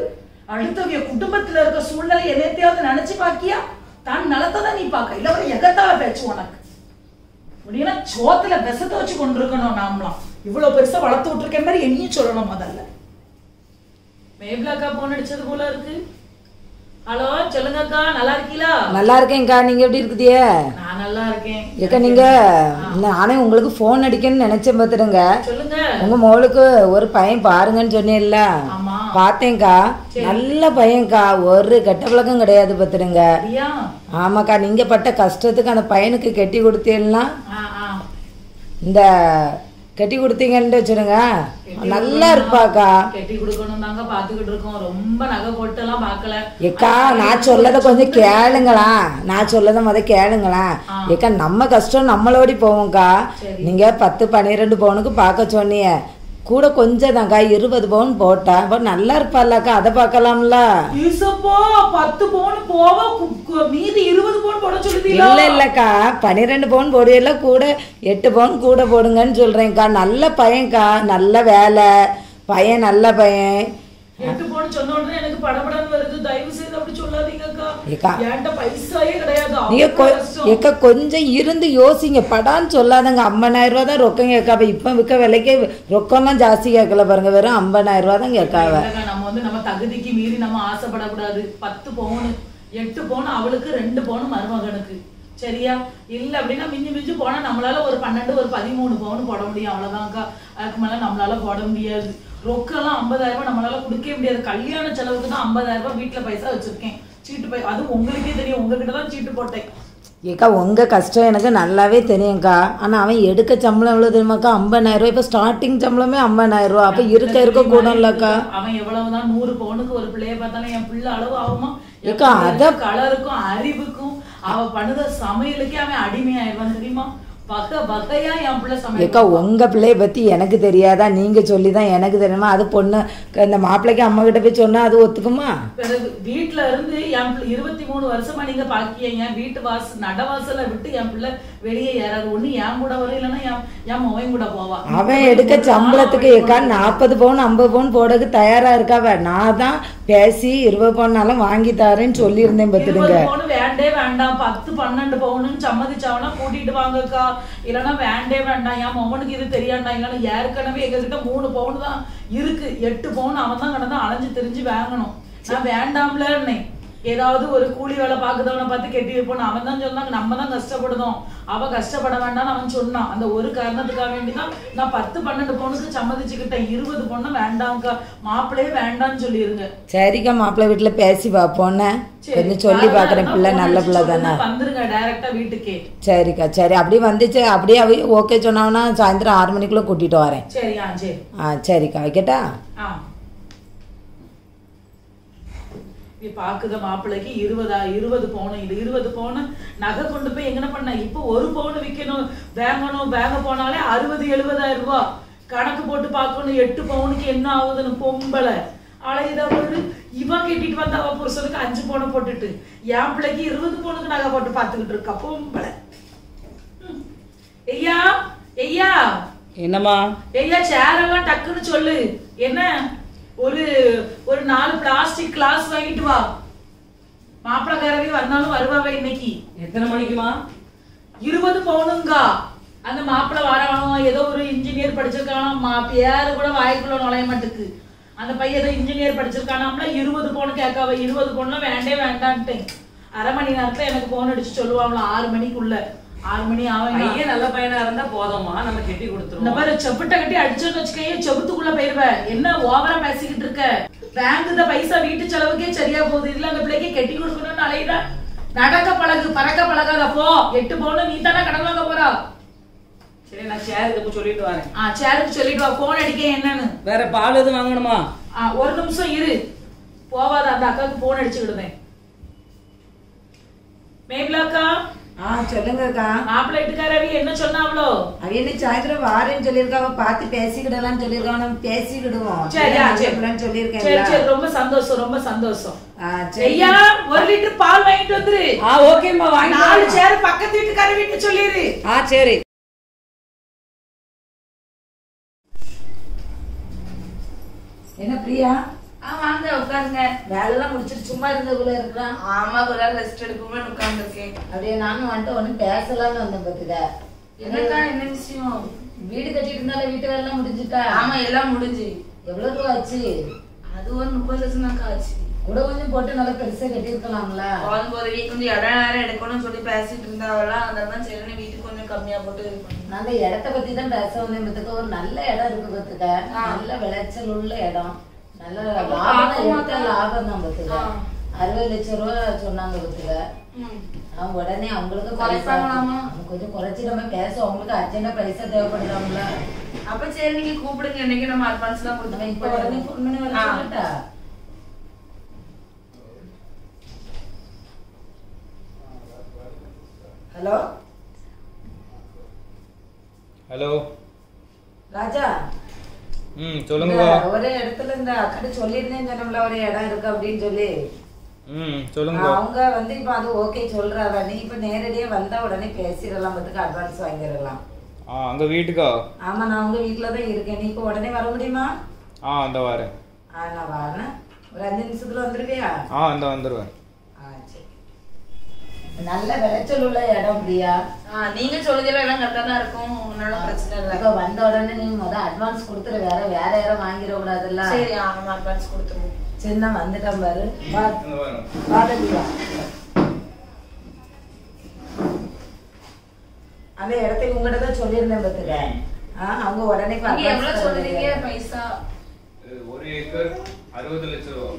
அடுத்தவங்க குடும்பத்துல இருக்க சூழ்நிலை என்னத்தையாவது நினைச்சு பாக்கியா? தான் நலத்தை தான் நீ பாக்க, இல்ல ஒரு எகத்தால பேச்சு உனக்கு அப்படின்னா சோத்துல விஷத்தை வச்சு கொண்டிருக்கணும். நாமலாம் இவ்வளவு பெருசா வளர்த்து விட்டுருக்க மாதிரி என்னையும் சொல்லணும். முதல்ல மேபிளாக்கா போன் அடிச்சது போல இருக்கு. ஹலோ சொல்லுங்கக்கா, நல்லா இருக்கீங்களா? நல்லா இருக்கேன்க்கா, நீங்க எப்படி இருக்குதியே? நான் நல்லா இருக்கேன். ஏக்கா நீங்க நானே உங்களுக்கு போன் அடிக்கணும்னு நினைச்சேன் பாத்துடுங்க. சொல்லுங்க. உங்க மோளுக்கு ஒரு பையன் பாருங்கன்னு சொன்னீங்கல்ல, பார்த்தேன்க்கா. நல்ல பையன்க்கா, ஒரு கெட்ட பழக்கம் கிடையாது பாத்துடுங்க. ஆமாக்கா, நீங்க பட்ட கஷ்டத்துக்கு அந்த பையனுக்கு கெட்டி கொடுத்தீங்கன்னா இந்த கட்டி கொடுத்தீங்கன்னு வச்சிருங்க, நல்லா இருப்பாக்கா. கட்டி கொடுக்கணும் தாங்க பாத்துக்கிட்டு இருக்கோம். ரொம்ப நகை போட்டு எல்லாம் பாக்கல. ஏக்கா நான் சொல்லத கொஞ்சம் கேளுங்களா, நான் சொல்லத முத கேளுங்களா. ஏக்கா நம்ம கஷ்டம் நம்மளோடி போவோம்க்கா. நீங்க 10-12 பவுனுக்கு பார்க்க சொன்னீங்க, கூட கொஞ்சம் தான்க்கா 20 பவுன் போட்டா நல்லா இருப்பாக்கா, அதை பார்க்கலாம்ல. 10 பவுன் போவ மீதி 20 பவுன் போட சொல்லுதீங்களா? இல்ல இல்லக்கா, 12 பவுன் போடுவீல்ல, கூட 8 பவுன் கூட போடுங்கன்னு சொல்றேன்க்கா. நல்ல பையன்க்கா, நல்ல வேலை பையன், நல்ல பையன். 8 பவுன் சொன்ன உடனே எனக்கு படபடன்னு வருது. தயவு செய்து அப்படி சொல்லாதீங்கக்கா, என்கிட்ட பைசாயே கிடையாது. நீங்க கொஞ்சம் இருந்து யோசிங்க, படான்னு சொல்லாதங்க. 50,000 ரூபா தான் ரொக்கம் கேட்காவ. இப்ப விற்க விலைக்கு ரொக்கம்லாம் ஜாஸ்தி கேட்கல பாருங்க, வெறும் 50,000 ரூபா தான் கேட்காவ. நம்ம தகுதிக்கு மீறி நம்ம ஆசைப்படக்கூடாது. 10 பவுன் 8 பவுன் அவளுக்கு, 2 பவுன் மருமகனுக்கு, சரியா? இல்ல அப்படின்னா மிஞ்சி போனா நம்மளால ஒரு 12 ஒரு 13 பவுன் போட முடியும், அவ்வளவுதான்க்கா. அதுக்கு மேல நம்மளால போட முடியாது. ரொக்கெல்லாம் 50,000 ரூபாய் நம்மளால கொடுக்க முடியாது. கல்யாண செலவுக்கு தான் 50,000 ரூபாய் வீட்டுல பைசா வச்சிருக்கேன். சீட்டு அது உங்களுக்கே தெரியும், உங்ககிட்ட தான் சீட்டு போட்டேன். ஏக்கா உங்க கஷ்டம் எனக்கு நல்லாவே தெரியும்க்கா. ஆனா அவன் எடுக்க சம்பளம் எவ்வளவு தெரியுமாக்கா? 50,000 ரூபாய். இப்ப ஸ்டார்டிங் சம்பளமே 50,000 ரூபாய். அப்ப இருக்க கூட இல்லக்கா. அவன் எவ்வளவுதான் 100 பவுனுக்கு ஒரு பிள்ளைய பார்த்தாலும் என் பிள்ளை அளவு ஆகுமா? ஏக்கா அத கலருக்கும் அறிவுக்கும் அவ பண்ணுத சமையலுக்கே அவன் அடிமையாயிருவான் தெரியுமா? ஏக்கா உங்க பிள்ளைய பத்தி எனக்கு தெரியாதா? நீங்க சொல்லிதான் எனக்கு தெரியுமா? அது பொண்ணு இந்த மாப்பிள்ளைக்கு அம்மா கிட்ட போய் சொன்னா அது ஒத்துக்குமா? வீட்டுல இருந்து என் 23 வருஷமா நீங்க பாக்கிய வீட்டு நடவாசல விட்டு என் பிள்ளை வெளியே ஏறாது. ஒண்ணு என் கூட வரும், இல்லைன்னா என் மொபைல் கூட போவா. அவன் எடுக்க சம்பளத்துக்கு ஏக்கா 40 பவுன் 50 பவுன் போடக்கு தயாரா இருக்காவ. நான் தான் பேசி 20 பவுனாலும் வாங்கி தரேன்னு சொல்லி இருந்தேன் பத்துடுங்க. வேண்டே வேண்டாம், 10-12 பவுன்னு சம்மதிச்சாவனா கூட்டிட்டு வாங்கக்கா, இல்லன்னா வேண்டே வேண்டாம். என் மொமனுக்கு இது தெரியாண்டா. இல்லன்னா ஏற்கனவே எங்ககிட்ட 3 பவுன் தான் இருக்கு, 8 பவுன் அவன் தான் கடந்து அலைஞ்சு தெரிஞ்சு வாங்கணும். நான் வேண்டாம்ல. ஏதாவது ஒரு கூலி வேலை பாக்குறவனை பார்த்து கெட்டி வைப்போம். அவன் தான் சொன்னாங்க நம்ம தான் கஷ்டப்படுதோம், அவ கஷ்டப்பட வேண்டாம்னு அவன் சொன்னான். அந்த ஒரு காரணத்துக்காக வேண்டிதான் நான் 10-12 பவுனுக்கு சம்மதிச்சுக்கிட்டேன். 20 பொண்ணு வேண்டாம்க்கா, மாப்பிள்ளையே வேண்டாம்னு சொல்லிருங்க. சரிக்கா, மாப்பிள்ளை வீட்டுல பேசி பாப்போன்னு கொஞ்சம் சொல்லி பாக்குறேன். பிள்ளை நல்ல பிள்ளை தானே, வந்துருங்க டைரக்டா வீட்டுக்கே. சரிக்கா சரி, அப்படியே வந்துச்சு அப்படியே ஓகே சொன்னாங்கன்னா சாயந்தரம் 6 மணிக்குள்ள கூட்டிட்டு வரேன். சரி சரி. சரிக்கா, வைக்கட்டா? பாக்குத மாப்பிள்ளைக்கு 20 பவுன், இது 20 பவுன் நகை கொண்டு போய் எங்கன பண்ண? இப்ப 1 பவுன் விக்கணும், வாங்க போனாலே 60-70,000 ரூபாய் கணக்கு போட்டு பார்க்கணும். 8 பவுனுக்கு என்ன ஆகுதுன்னு பொம்பளை அலையுதா ஒரு இவன் கட்டிட்டு வந்த அவ புருஷனுக்கு 5 பவுனை போட்டுட்டு என் பிள்ளைக்கு 20 பவுனுக்கு நகை போட்டு பாத்துக்கிட்டு இருக்கா பொம்பளை. ஐயா ஐயா என்னம்மா? ஐயா சேர் எல்லாம் டக்குன்னு சொல்லு. என்ன ஒரு 4 பிளாஸ்டிக் கிளாஸ் வாங்கிட்டு வா. மாப்பிள்ளக்காரவே வந்தாலும் வருவாவே இன்னைக்கு. எத்தனை மணிக்குமா? 20 பவுனுங்க. அந்த மாப்பிள்ளை வரவனும் ஏதோ ஒரு இன்ஜினியர் படிச்சிருக்கானா, பேரு கூட வாய்க்குள்ள நுழைய மாட்டுக்கு. அந்த பையன் ஏதோ இன்ஜினியர் படிச்சிருக்கானாம்ல, 20 பவுன் கேட்காவ. 20 பவுன்லாம் வேண்டான்ட்டேன். அரை மணி நேரத்துல எனக்கு போன் அடிச்சு சொல்லுவாங்களா 6 மணிக்குள்ள. 6 மணி ஆகும். பையன் நல்ல பையனா இருந்தா போதுமா, நம்ம கட்டி கொடுத்துருவோம். இந்த மாதிரி செப்புட்ட கட்டி அடிச்சோன்னு வச்சுக்கையே செவுத்துக்குள்ள போயிருவேன். என்ன ஓவரா பேசிக்கிட்டு இருக்க? பேங்க் பைசா வீட்டு செலவுக்கே சரியா போகுது, இதுல அந்த பிள்ளைக்கு கட்டி கொடுக்கணும்னு அலையிற. நடக்க பழகு, பறக்க பழகாத. போ. 8 பவுன் நீ தானே கடன் வாங்க போறா. சரி, நான் சேருக்கு சொல்லிட்டு வரேன். சேருக்கு சொல்லிட்டு வா. போன் அடிக்க என்னன்னு. வேற பால் எதுவும் வாங்கணுமா? ஒரு நிமிஷம் இரு. போவாத, அந்த அக்காவுக்கு போன் அடிச்சுக்கிடுவேன். மேபிளாக்கா. சொல்லுங்கக்கா. மாப்பிள்ளை வீட்டுக்காரவி என்ன சொன்னாவளோ? அவ என்ன சாயந்தரம் வாரேன்னு சொல்லியிருக்காவ, பார்த்து பேசிக்கிடலாம்னு சொல்லியிருக்காங்க. நம்ம பேசிக்கிடுவோம். சொல்லியிருக்கேன். சரி சரி, ரொம்ப சந்தோஷம் ரொம்ப சந்தோஷம். ஐயா 1 லிட்டர் பால் வாங்கிட்டு வந்துரு. ஓகேம்மா, வாங்கி 4 சேர் பக்கத்து வீட்டுக்கார வீட்டு சொல்லிரு. சரி. என்ன பிரியா? வாங்க உட்காருங்க. வேலைலாம் முடிச்சிட்டு சும்மா இருந்ததுக்குள்ள இருக்கலாம். ஆமா, ஒரு ரெஸ்ட் எடுக்கணும்னு உட்கார்ந்துருக்கேன். அப்படியே நானும் வந்துட்டு ஒன்னும் பேசலாம்னு வந்தேன். பத்துக்க என்னக்கா, என்ன விஷயம்? வீடு கட்டிட்டு இருந்தால வீட்டு வேலை எல்லாம் முடிஞ்சுட்டா? ஆமா, எல்லாம் முடிஞ்சு. எவ்வளவு ரூபா ஆச்சு? அது ஒரு 30 லட்சம் தான் ஆச்சு. கூட கொஞ்சம் போட்டு நல்லா பெருசா கட்டி இருக்கலாம்ல. போதும் கொஞ்சம் இடம் நேரம் எடுக்கணும்னு சொல்லி பேசிட்டு இருந்தாவெல்லாம், அதெல்லாம் சரி வீட்டுக்கு கொஞ்சம் கம்மியா போட்டு நல்ல இடத்த பத்தி தான் பேச வந்தேன். பத்துக்க ஒரு நல்ல இடம் இருக்கு. பத்துக்க நல்ல விளைச்சல் உள்ள இடம், நல்ல லாபம் தான். பத்துக்க 60 லட்சம் ரூபா சொன்னாங்க. பத்துக்க அவங்க உடனே அவங்களுக்கு கொஞ்சம் குறைச்சி நம்ம பேச, அவங்களுக்கு அர்ஜென்டா பைசா தேவைப்படுறாங்களா? அப்ப சரி, நீங்க கூப்பிடுங்க. இன்னைக்கு நம்ம அட்வான்ஸ் எல்லாம் கொடுத்தோம். இப்ப உடனே போன் பண்ணி வர சொல்லட்டா? ஹலோ ஹலோ ராஜா. சொல்லுங்க. ஒரே இடத்துல இந்த அக்கட சொல்லியிருந்தேன் சொன்னோம்ல, ஒரு இடம் இருக்கு அப்படின்னு சொல்லி. சொல்லுங்க. அவங்க வந்து இப்ப அது ஓகே சொல்றாங்க. நீ இப்ப நேரடியா வந்தா உடனே பேசிடலாம். பத்துக்கு அட்வான்ஸ் வாங்கிடலாம். அங்க வீட்டுக்கா? ஆமா, நான் உங்க வீட்டுலதான் இருக்கேன். நீ இப்ப உடனே வர முடியுமா? அந்த வரேன். நான் வரேன். ஒரு 5 நிமிஷத்துல வந்துருவியா? அந்த வந்துருவேன். நல்ல விளைச்சல் உள்ள இடம் பிரியா. நீங்க சொல்லுதெல்லாம் எல்லாம் கரெக்டா தான் இருக்கும், ஒன்னும் பிரச்சனை இல்லை. இப்ப வந்த உடனே நீ அட்வான்ஸ் கொடுத்துரு. வேற யாரும் வாங்கிட கூடாதுல்ல. சரி, நம்ம அட்வான்ஸ் கொடுத்துருவோம். சின்ன வந்துட்டேன் பாரு. அந்த இடத்துக்கு உங்ககிட்ட தான் சொல்லியிருந்தேன். பத்துக்க அவங்க உடனே எவ்வளவு சொல்றீங்க பைசா? 1 ஏக்கர் 60 லட்சம் ரூபா.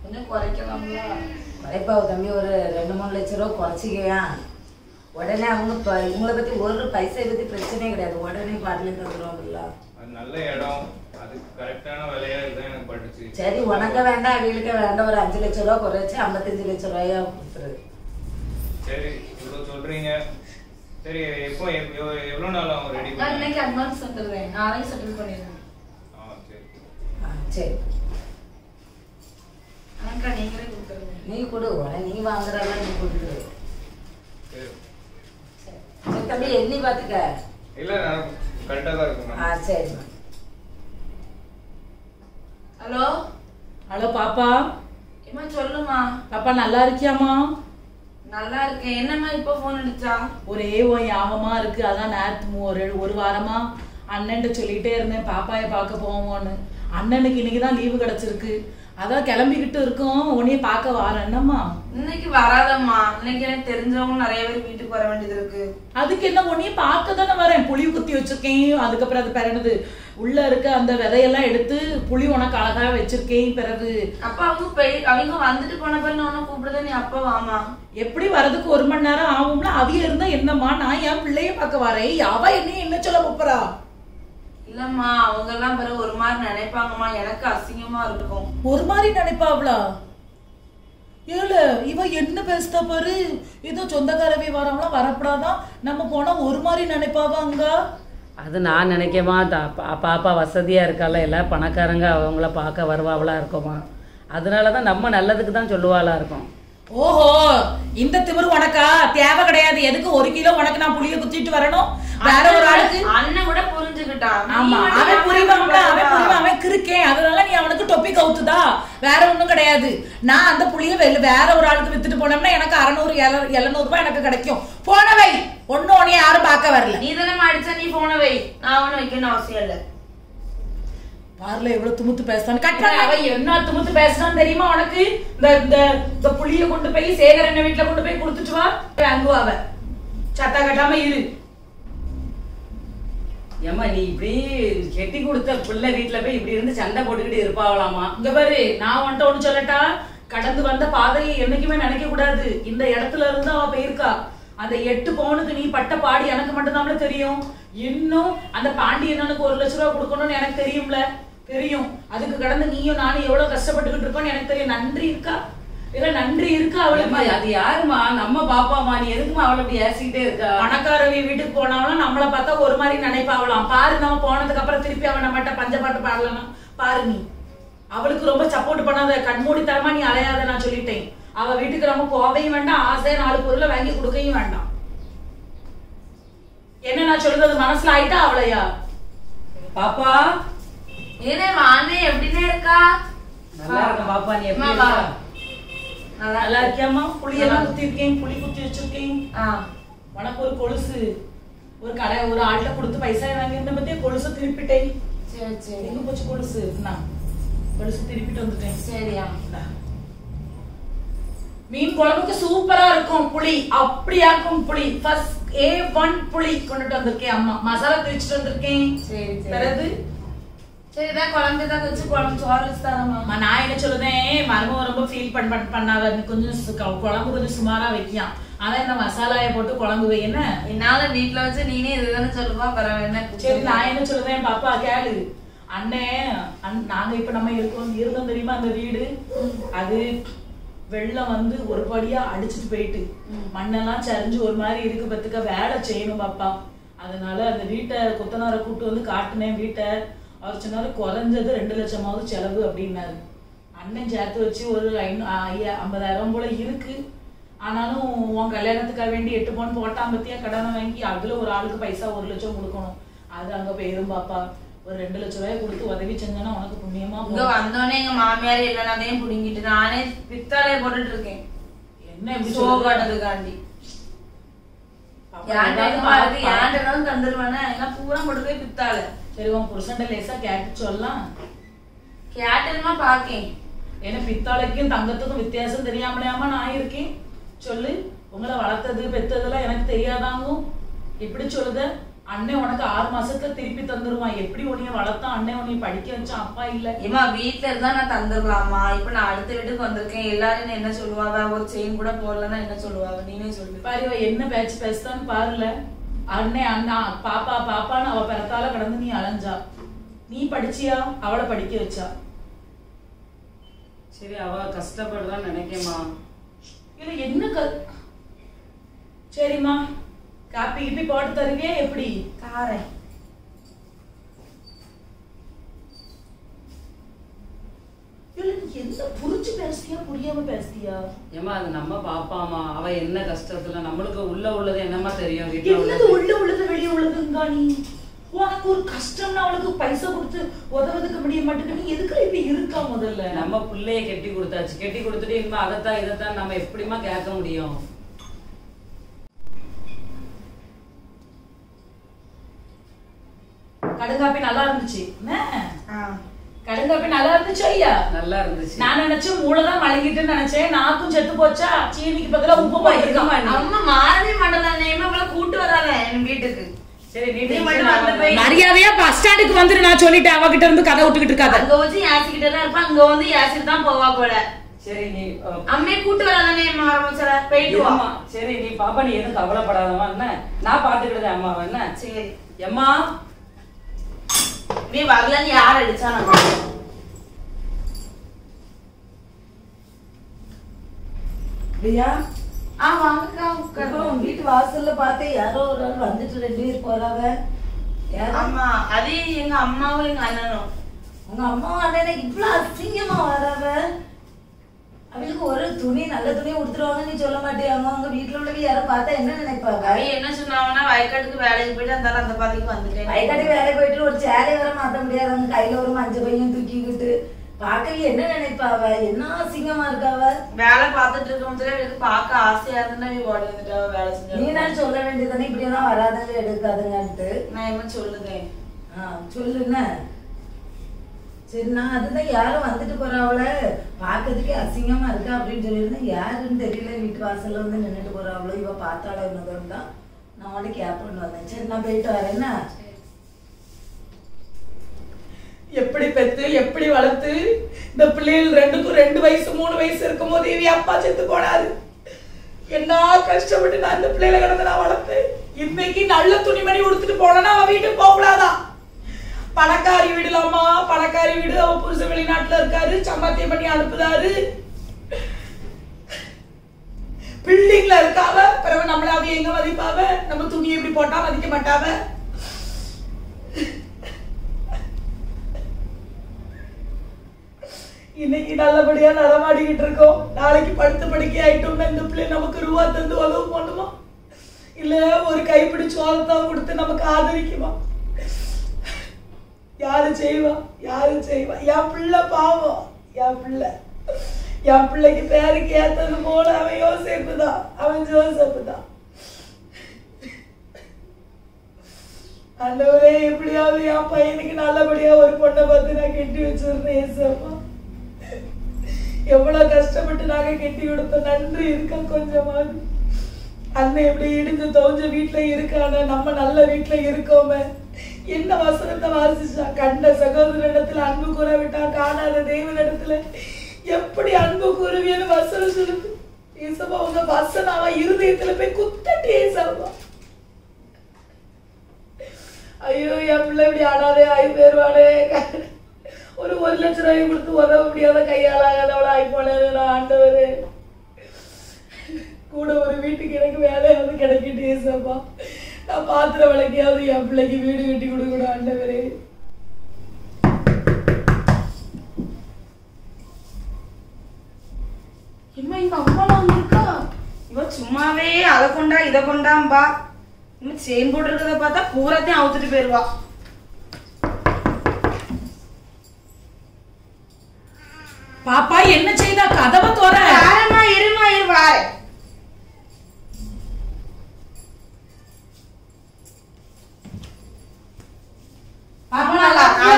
கொஞ்சம் குறைக்கலாம்ல? குறைப்பா தம்பி, ஒரு 2-3 லட்சம் ரூபா குறைச்சிக்கயா. உடனே அவங்க இவங்களை பத்தி ஒரு பைசா பத்தி பிரச்சனையே கிடையாது. உடனே பாட்டிலே தந்துருவாங்கல்ல. அது நல்ல இடம், அது கரெக்டான விலையா இதுதான் எனக்கு பட்டுச்சு. சரி, உனக்க வேண்டாம் அவங்களுக்கு வேண்டாம். ஒரு 5 லட்சம் ரூபா குறைச்சு 55 லட்சம் ரூபாயா கொடுத்துரு. சரி, இவ்வளவு சொல்றீங்க. சரி, எப்போ எவ்வளவு நாள் அவங்க ரெடி பண்ணி? இன்னைக்கு அட்வான்ஸ் வந்துடுறேன், நாளைக்கு செட்டில் பண்ணிடுறேன். சரி. அக்கா நீங்களே கொடுத்துருங்க. நீ கொடு, நீ வாங்குறதா நீ கொடுத்துரு. சரி தம்பி, எண்ணி பாத்துக்க. இல்ல, நான் கரெக்டா தான் இருக்கும். சரி. ஹலோ ஹலோ பாப்பா. ஏமா சொல்லுமா. பாப்பா நல்லா இருக்கியாமா? நல்லா இருக்கேன். என்னம்மா இப்ப போன் அடிச்சா? ஒரே யாகமா இருக்கு. அதான் நேரத்து ஒரு வாரமா அண்ணன்ட்ட சொல்லிட்டே இருந்தேன் பாப்பாய பார்க்க போவோம்னு. அண்ணனுக்கு இன்னைக்குதான் லீவு கிடைச்சிருக்கு. அதான் கிளம்பிக்கிட்டு இருக்கோம், உன்னைய பார்க்க வாரேன். என்னம்மா இன்னைக்கு வராதம்மா, இன்னைக்கு எனக்கு தெரிஞ்சவங்க நிறைய பேர் வீட்டுக்கு வர வேண்டியது இருக்கு. அதுக்கு என்ன, உன்னைய பார்க்க தானே வரேன். புளி குத்தி வச்சிருக்கேன், அதுக்கப்புறம் அது பிறகு உள்ள இருக்க அந்த விதையெல்லாம் எடுத்து புளி உனக்கு அழகா வச்சிருக்கேன். பிறகு அப்ப அவங்க வந்துட்டு போன பிறகு உன்ன கூப்பிடுத, நீ அப்ப வாமா. எப்படி வரதுக்கு 1 மணி நேரம் ஆகும்ல. அவிய இருந்தா என்னம்மா, நான் என் பிள்ளைய பார்க்க வரேன், அவ என்ன சொல்ல போறா? இல்லம்மா, அவங்க எல்லாம் பிறகு ஒரு மாதிரி நினைப்பாங்கம்மா, எனக்கு அசிங்கமா இருக்கும். ஒரு மாதிரி நினைப்பாவளா? ஏல இவ என்ன பேசுதா பாரு, ஏதோ சொந்தக்காரவே வரவங்களாம் வரப்படாதான், நம்ம போனா ஒரு மாதிரி நினைப்பாவாங்க. அது நான் நினைக்கமா, பாப்பா வசதியாக இருக்கால, எல்லாம் பணக்காரங்க அவங்கள பார்க்க வருவாவளா இருக்குமா, அதனால தான் நம்ம நல்லதுக்கு தான் சொல்லுவாளா இருக்கும். ஓஹோ, இந்த திமிரு உனக்கா? தேவை கிடையாது. எதுக்கு 1 கிலோ உனக்கு நான் புளிய குத்திட்டு வரணும்? வேற ஒரு ஆளுக்கு அண்ணன் கூட புரிஞ்சுக்கிட்டான். ஆமா, அவன் புரிவான்ல, அவன் கிருக்கேன், அதனால நீ அவனுக்கு டொப்பி கவுத்துதா, வேற ஒண்ணும் கிடையாது. நான் அந்த புளிய வேற ஒரு ஆளுக்கு வித்துட்டு போனோம்னா எனக்கு 600-700 ரூபாய் எனக்கு கிடைக்கும். போனவை ஒண்ணு உன்னைய யாரும் பார்க்க வரல. நீ தானே அடிச்சா, நீ போனவை, நான் ஒண்ணு வைக்கணும் அவசியம் இல்ல. பார்ல எவ்வளவு துமுத்து பேசுறான்னு கட் பண்ண. அவ என்ன துமுத்து பேசுறான்னு தெரியுமா உனக்கு? இந்த புளிய கொண்டு போய் சேகரன் வீட்டுல கொண்டு போய் கொடுத்துட்டு வா, அங்குவா. அவ சத்தா கட்டாம இரு. ஏமா நீ இப்படி கெட்டி கொடுத்த பிள்ளை வீட்டுல போய் இப்படி இருந்து சண்டை போட்டுக்கிட்டு இருப்பாவலாமா? இங்க பாரு, நான் உன்ட்ட ஒண்ணு சொல்லட்டா, கடந்து வந்த பாதையை என்னைக்குமே நினைக்க கூடாது. இந்த இடத்துல இருந்து அவ போயிருக்கா. அந்த 8 பவுனுக்கு நீ பட்ட பாடி எனக்கு மட்டும்தான் தெரியும். இன்னும் அந்த பாண்டியனுக்கு 1 லட்சம் ரூபாய் கொடுக்கணும்னு எனக்கு தெரியும்ல, தெரியும். அதுக்கு கடந்து நீயும் நானும் எவ்வளவு கஷ்டப்பட்டுக்கிட்டு இருக்கோம்னு எனக்கு தெரியும். நன்றி இருக்கா? இல்ல நன்றி இருக்கா அவளுக்கு? அது யாருமா? நம்ம பாப்பாமா, நீ எதுக்குமா அவளை அப்படி ஏசிக்கிட்டே இருக்கா? பணக்காரவி வீட்டுக்கு போனாலும் நம்மள பார்த்தா ஒரு மாதிரி நினைப்பாவலாம். பாரு, நம்ம போனதுக்கு அப்புறம் திருப்பி அவன் நம்மகிட்ட பஞ்சப்பாட்டு பாடலாம் பாரு. நீ அவளுக்கு ரொம்ப சப்போர்ட் பண்ணாத, கண்மூடித்தனமா நீ அலையாத. நான் சொல்லிட்டேன், அவ வீட்டுக்கு நம்ம போவையும் வேண்டாம், ஆசையா 4 பொருளை வாங்கி கொடுக்கவும் வேண்டாம். என்ன நான் சொல்றது மனசுல ஆயிட்டா அவளையா? பாப்பா ஏனே வானே எப்படினே இருக்கா? நல்லா இருக்க பாப்பா, நீ எப்படி இருக்கா? நல்லா இருக்கியாமா? புளியெல்லாம் குத்தி இருக்கேன், புளி குத்தி வச்சிருக்கேன். உனக்கு ஒரு கொலுசு ஒரு கடை ஒரு ஆள்கிட்ட கொடுத்து பைசா வாங்கியிருந்த பத்தியே கொலுசு திருப்பிட்டேன். சரி சரி. எங்க போச்சு கொலுசு? நான் கொலுசு திருப்பிட்டு வந்துட்டேன். சரியா? மீன் குழம்புக்கு சூப்பரா இருக்கும் புளி, அப்படியா இருக்கும் புளி. ஃபர்ஸ்ட் A1 புளி கொண்டுட்டு வந்திருக்கேன். அம்மா மசாலா தேய்ச்சிட்டு வந்திருக்கேன். சரி பிறகு சரிதான், குழம்பு தான் வச்சு குழம்பு சோறு வச்சு தரமா. நான் என்ன சொல்லுதேன், மருமக ரொம்ப ஃபீல் பண்ணாத, கொஞ்சம் குழம்பு கொஞ்சம் சுமாரா வைக்கலாம். ஆனா இந்த மசாலாய போட்டு குழம்பு வை. என்ன என்னால வீட்டுல வச்சு நீனே இதுதானே சொல்லுவா, பரவாயில்ல. சரி, நான் என்ன சொல்லுவேன், பாப்பா கேளு. அண்ணே நாங்க இப்ப நம்ம இருந்தோம் தெரியுமா அந்த வீடு, அது வெள்ளம் வந்து ஒரு படியா அடிச்சுட்டு போயிட்டு மண்ணெல்லாம் சரிஞ்சு ஒரு மாதிரி இருக்கு. பத்துக்க வேலை செய்யணும் பாப்பா. அதனால அந்த வீட்டை கொத்தனாரை கூட்டு வந்து காட்டுனேன் வீட்டை. அவர் சொன்னாரு குறைஞ்சது 2 லட்சமாவது செலவு அப்படின்னாரு. அண்ணன் சேர்த்து வச்சு ஒரு 50,000 போல இருக்கு. ஆனாலும் உன் கல்யாணத்துக்காக வேண்டி 8 பவுன் போட்டான் பத்தியா, கடனை வாங்கி அதுல ஒரு ஆளுக்கு பைசா 1 லட்சம் கொடுக்கணும். அது அங்க போயிரும் பாப்பா. ஒரு 2 லட்சம் ரூபாய் கொடுத்து உதவி செஞ்சனா உனக்கு புண்ணியமா. இங்க வந்தோடனே எங்க மாமியார் எல்லாத்தையும் புடுங்கிட்டு நானே பித்தாலே போட்டுட்டு இருக்கேன். என்ன இப்படி சோகாடுறதுக்காண்டி ஏன்டாலும் தந்துருவானே, எல்லாம் பூரா போட்டு போய் பித்தால. சரி, உன் புருஷன்ட லேசா கேட்டு சொல்லலாம். கேட்டதுமா பாக்கேன். ஏன்னா பித்தாளைக்கும் தங்கத்துக்கும் வித்தியாசம் தெரியாமலையாம நான் இருக்கேன். சொல்லு, உங்களை வளர்த்தது பெத்ததெல்லாம் எனக்கு தெரியாதாங்க. இப்படி சொல்லுத. அண்ணன் உனக்கு 6 மாசத்துல திருப்பி தந்துருவான். எப்படி உன்னைய வளர்த்தான், அண்ணன் உன்னைய படிக்க வச்சான், அப்பா இல்ல. ஏமா வீட்டுல இருந்தா நான் தந்துடலாமா? இப்ப நான் அடுத்த வீட்டுக்கு வந்திருக்கேன், எல்லாரும் என்ன சொல்லுவாங்க? ஒரு செயின் கூட போடலன்னா என்ன சொல்லுவாங்க? நீனே சொல்லு. பாரு, என்ன பேச்சு பேசுதான்னு பாருல. அண்ணன் அண்ணா பாப்பா பாப்பான்னு அவ பிறத்தால கடந்து நீ அலைஞ்சா. நீ படிச்சியா? அவளை படிக்க வச்சா. சரி, அவ கஷ்டப்படுறான்னு நினைக்கமா. இல்ல என்ன சரிம்மா, காப்பி கிப்பி போட்டு தருவியா? எப்படி காரேன். என்ன புரிச்சு பேசுறியா புரியாம பேசுறியா? ஏமா அது நம்ம பாப்பாமா, அவ என்ன கஷ்டத்துல, நம்மளுக்கு உள்ள உள்ளது என்னமா தெரியும்? என்னது உள்ள உள்ளது வெளியே உள்ளதுங்க? நீ உனக்கு ஒரு கஷ்டம்னா அவளுக்கு பைசா கொடுத்து உதவுறதுக்கு முடிய மாட்டேங்க. நீ எதுக்கு இப்படி இருக்கா? முதல்ல நம்ம பிள்ளைய கெட்டி கொடுத்தாச்சு, கெட்டி கொடுத்துட்டு இனிமே அதைத்தான் இதைத்தான் நம்ம எப்படிமா கேட்க முடியும்? கடுங்காப்பி நல்லா இருந்துச்சு. கடங்காப்பி நல்லா இருந்துச்சு ஐயா? நல்லா இருந்துச்சு. நான் நினைச்சேன் மூளைதான் மலங்கிட்டுன்னு நினைச்சேன். நாக்கும் செத்து போச்சா? சீனிக்கு பதிலா உப்பு போயிருக்கோம். அம்மா மாறவே மாட்டேன். இவளை கூட்டு வராத என் வீட்டுக்கு. சரி நீ மட்டும் வந்து போய் மரியாதையா பஸ் ஸ்டாண்டுக்கு வந்துரு. நான் சொல்லிட்டேன், அவகிட்ட இருந்து கதை விட்டுக்கிட்டு இருக்காத. அங்க வச்சு யாசிக்கிட்டே தான் இருப்பா. அங்க வந்து யாசிட்டு தான் போவா போல. சரி நீ அம்மே கூட்டு வராதானே ஆரம்பிச்சல போயிட்டு வா. சரி நீ பாப்பா நீ எதுவும் கவலைப்படாதம்மா. என்ன நான் பாத்துக்கிட்டேன் அம்மா. என்ன சரி அம்மா நீ வரலன்னு யார் அடிச்சா? நான் பிரியா வாங்கக்கா அப்புறம் வீட்டு வாசல்ல பார்த்தேன் யாரோ ஒரு ஆள் வந்துட்டு 2 பேர் போறாவ. ஆமா அது எங்க அம்மாவும் எங்க அண்ணனும். உங்க அம்மாவும் அண்ணனுக்கு இவ்வளவு அசிங்கமா வராவ. அவளுக்கு ஒரு துணி நல்ல துணியை உடுத்துருவாங்க நீ சொல்ல மாட்டியாங்க. உங்க வீட்டுல உள்ளவங்க யாரும் பார்த்தா என்ன நினைப்பாங்க? அவன் என்ன சொன்னாங்கன்னா வயக்காட்டுக்கு வேலைக்கு போயிட்டு அந்த அந்த பாதைக்கு வந்துட்டேன். வயக்காட்டுக்கு வேலை போயிட்டு ஒரு சேலை வர மாத்த முடியாது. அவங்க கையில ஒரு மஞ்சள் பையன் தூக்கிக்கிட்டு பார்க்கவே என்ன நினைப்பாவ? என்ன அசிங்கமா இருக்காவ. வேலை பார்த்துட்டு இருக்கும் எனக்கு பார்க்க ஆசையா இருந்தா ஓடி வந்துட்டா வேலை செஞ்சு. நீ தான் சொல்ல வேண்டியதானே இப்படியெல்லாம் வராதுங்க எடுக்காதுங்கன்ட்டு. நான் என்ன சொல்லுதேன்? சொல்லுங்க. சரி நான் அதுதான் யாரும் வந்துட்டு போறாவள பாக்கிறதுக்கே அசிங்கமா இருக்கா அப்படின்னு சொல்லியிருந்தேன். யாருன்னு தெரியல. வீட்டு வாசல்ல வந்து நின்றுட்டு போறாவளோ இவ பார்த்தாளோ என்னதும் தான் நான் வந்து கேப் பண்ணி வந்தேன். சரி நான் போயிட்டு வரேன். என்ன எப்படி பெத்து எப்படி வளர்த்து இந்த பிள்ளைகள் 2 வயசு 3 வயசு இருக்கும் போது இவ அப்பா செத்து போனாரு. என்ன கஷ்டப்பட்டு நான் இந்த பிள்ளைகளை கிடந்து நான் வளர்த்தேன். இன்னைக்கு நல்ல துணிமணி உடுத்துட்டு போனா அவன் வீட்டுக்கு போக கூடாதான். பணக்காரி வீடுலாமா? பணக்காரி வீடு. அவ புருஷன் வெளிநாட்டுல இருக்காரு, சம்பாத்தியம் பண்ணி அனுப்புதாரு, பில்டிங்ல இருக்காவ. பிறகு நம்மள அவ எங்க மதிப்பாவ? நம்ம துணி எப்படி போட்டா மதிக்க மாட்டாவ. இன்னைக்கு நல்லபடியா நடமாடிக்கிட்டு இருக்கோம். நாளைக்கு படுத்து படுக்கை ஆயிட்டோம்னா இந்த பிள்ளை நமக்கு ரூபா தந்து உதவு பண்ணுமா? இல்ல ஒரு கைப்பிடி சோளத்தான் கொடுத்து நமக்கு ஆதரிக்குமா? யாரு செய்வா? யாரு செய்வா? என் பிள்ளை பாவம். என் பிள்ளைக்கு பேருக்கு ஏத்தது போல அவன் யோசிப்பு தான், அவன் ஜோசப்பு தான். அந்தவரே எப்படியாவது என் பையனுக்கு நல்லபடியா ஒரு பொண்ணை பார்த்து நான் கெட்டி வச்சிருந்தேன். ஏசப்பா எவ்வளவு கஷ்டப்பட்டு நாங்க கெட்டி கொடுத்தோம். நன்றி இருக்கா கொஞ்சமாவது? அண்ணன் எப்படி இடிஞ்சு தோஞ்ச வீட்டுல இருக்கான, நம்ம நல்ல வீட்டுல இருக்கோமே. என்ன வசனத்தை வாசிச்சா? கண்ட சகோதரனிடத்துல அன்பு கூறவிட்டா காணாத தேவனிடத்துல எப்படி அன்பு கூறுவியன்னு வசனம் சொல்லுது. ஏசப்பா உங்க வசனம் அவன் இருதயத்துல போய் குத்தட்டி ஏசப்பா. ஐயோ என் பிள்ளை இப்படி ஆனாதே ஆகி போயிருவானே. ஒரு 1 லட்சம் ரூபாய் கொடுத்து உதவ முடியாத கையாளாகாதவள ஆகி போனேன் ஆண்டவரே. கூட ஒரு வீட்டுக்கு எனக்கு வேலையாவது கிடைக்கிட்டு ஏசப்பா. நான் பாத்திர விளக்கியாவது என் பிள்ளைக்கு வீடு கட்டி கொடுக்கணும் ஆண்டவரே. இம்மா இவ அம்மாலாம் வந்திருக்கா? இவ சும்மாவே அதை கொண்டா இதை கொண்டாம்பா. இன்னும் செயின் போட்டு இருக்கிறத பார்த்தா பூராத்தையும் அவுத்துட்டு போயிருவா. பாப்பா என்ன செய்தா? கதவை தோற. இருமா இரு வார.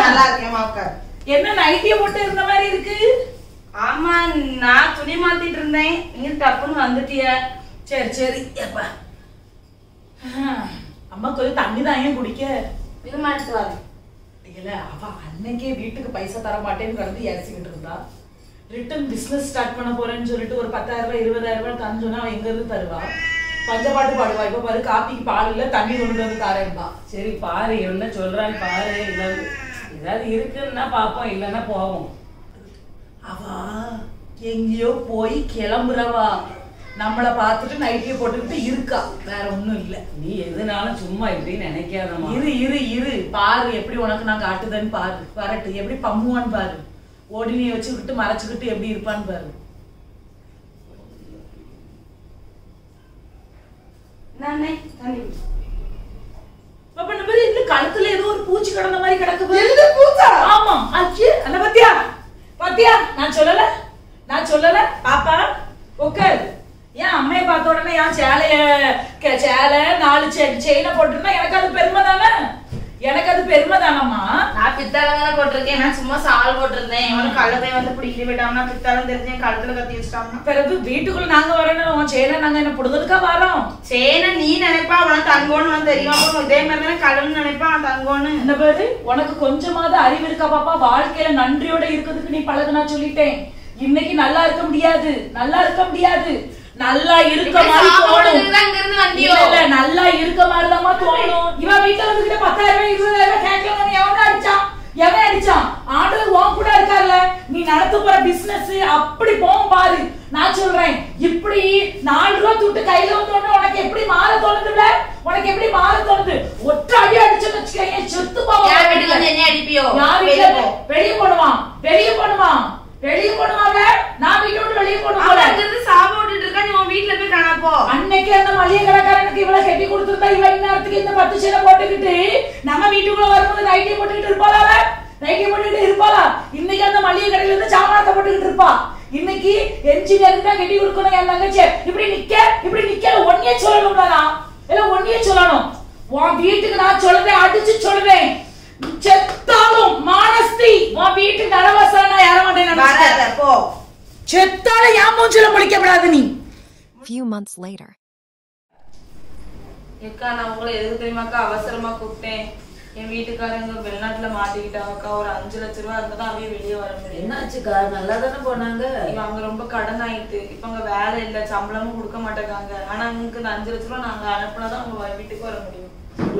நல்லா இருக்கேன் மாக்கா. என்ன நைட்டிய போட்டு இருந்த மாதிரி இருக்கு? ஆமா நான் துணி மாத்திட்டு இருந்தேன். நீ டப்புன்னு வந்துட்டிய. சரி சரி. அப்பா அம்மா கொஞ்சம் தண்ணி தான் ஏன் குடிக்க? விரும்பாட்டு வாங்க. இல்ல அவ அன்னைக்கே வீட்டுக்கு பைசா தர மாட்டேன்னு கடந்து ஏசிக்கிட்டு இருந்தா. ரிட்டன் பிசினஸ் ஸ்டார்ட் பண்ண போறேன்னு சொல்லிட்டு ஒரு 10,000 ரூபாய் 20,000 ரூபாய் தந்தோன்னா அவன் எங்க இருந்து தருவா? பஞ்சப்பாட்டு பாடுவா. இப்ப பாரு காப்பிக்கு பால் இல்ல, தண்ணி கொண்டு வந்து தரேன்பா. சரி பாரு என்ன சொல்றான்னு பாரு. ஏதாவது இருக்குன்னா பாப்போம், இல்லைன்னா போவோம். அவ எங்கேயோ போய் கிளம்புறவா. நம்மள பார்த்துட்டு நைட்டிய போட்டுக்கிட்டு இருக்கா, வேற ஒண்ணும் இல்ல. நீ எதுனாலும் சும்மா இப்படின்னு நினைக்காதமா. இரு பாரு எப்படி உனக்கு நான் காட்டுதேன்னு பாரு. வரட்டு எப்படி பம்முவான்னு பாரு. ஓடினியை வச்சுக்கிட்டு மறைச்சுக்கிட்டு எப்படி இருப்பான்னு பாரு. கழுத்துல ஏதோ ஒரு பூச்சி கிடந்த மாதிரி கிடக்கு. ஆமா ஆச்சு. அந்த பத்தியா பத்தியா? நான் சொல்லல பாப்பா உட்காரு. ஏன் அம்மையை பார்த்த உடனே ஏன் சேலை 4 செயினை போட்டுருந்தா எனக்கு அது பெருமை தானே. எனக்கு அது பெருமை தானம்மா. நான் பித்தாளம் தானே போட்டிருக்கேன், நான் சும்மா சால் போட்டிருந்தேன். இவனுக்கு கழுதை வந்து பிடிக்கிட்டு போயிட்டாங்கன்னா பித்தாளம் தெரிஞ்சு கழுத்துல கத்தி வச்சுட்டாங்கன்னா பிறகு வீட்டுக்குள்ள நாங்க வரணும் சேனை நாங்க என்ன புடுங்கிறதுக்கா வரோம். சேனை நீ நினைப்பா அவன் தங்கோன்னு வந்து தெரியுமா, இதே மாதிரி தானே கடவுள் நினைப்பா அவன் தங்கோன்னு. இந்த பேரு உனக்கு கொஞ்சமாவது அறிவு இருக்கா பாப்பா? வாழ்க்கையில நன்றியோட இருக்கிறதுக்கு நீ பழகு. நான் சொல்லிட்டேன், இன்னைக்கு நல்லா இருக்க முடியாது, நல்லா இருக்க முடியாது. நல்லா இருக்க மாதிரி தோணும். இல்ல நல்லா இருக்க மாதிரிதாம்மா தோணும். இவன் வீட்டுல வந்துகிட்ட 10,000 20,000 கேட்கலாம். எவன் அடிச்சான்? ஆண்டவர் உன் கூட இருக்கார்ல. நீ நடத்த போற பிசினஸ் அப்படி போகும் பாரு. நான் சொல்றேன், இப்படி 4 ரூபா தூட்டு கையில வந்தோன்னு உனக்கு எப்படி மாற தோணுதுல? உனக்கு எப்படி மாற தோணுது? ஒற்றை அடி அடிச்சுன்னு வச்சுக்கோங்க, செத்து போவான். யார் வீட்டுக்கு வந்து என்ன அடிப்பியோ? வெளியே போடுவான், வெளியே போடுவான், வெளியே போடுவாங்க. நான் வீட்டை விட்டு வெளியே போடுவாங்க. சாபம் விட்டுட்டு இருக்கா, நீ உன் வீட்டுல போய் காணப்போ. அன்னைக்கு அந்த மளிகை கடைக்காரனுக்கு இவ்வளவு கட்டி கொடுத்துருந்தா இவன் நேரத்துக்கு இந்த 10 சேலை போட்டுக்கிட்டு நம்ம வீட்டுக்குள்ள வரும்போது நைட்டி போட்டுக்கிட்டு இருப்பாளா? நைட்டி போட்டுக்கிட்டு இருப்பாளா? இன்னைக்கு அந்த மளிகை கடையில இருந்து சாமானத்தை போட்டுக்கிட்டு இருப்பா. இன்னைக்கு என்ஜினியருக்கு தான் கட்டி கொடுக்கணும் என் தங்கச்சி. இப்படி நிக்க ஒன்னே சொல்லணும்டா, இல்ல ஒன்னே சொல்லணும். உன் வீட்டுக்கு நான் சொல்றேன், அடிச்சு சொல்றேன், செத்தாலும் மானஸ்தி உன் வீட்டுக்கு நடவாசனா யார மாட்டேன். போ செத்தாலும் என் மூஞ்சில முழிக்கப்படாது நீ. Few months later. ஏக்கா நான் உங்களை எதுக்கு தெரியுமாக்கா அவசரமா கூப்பிட்டேன். என் வீட்டுக்காரங்க வெளிநாட்டுல மாட்டிக்கிட்டாங்கக்கா. ஒரு 5 லட்ச ரூபா இருந்தாதான் அவங்க வெளியே வர முடியும். என்னாச்சுக்கா? நல்லா தானே போனாங்க. அவங்க ரொம்ப கடன் ஆயிட்டு இப்ப அங்க வேலை இல்ல, சம்பளமும் கொடுக்க மாட்டேங்காங்க. ஆனா உங்களுக்கு இந்த 5 லட்ச ரூபா நாங்க அனுப்புனாதான் அவங்க வீட்டுக்கு வர முடியும்.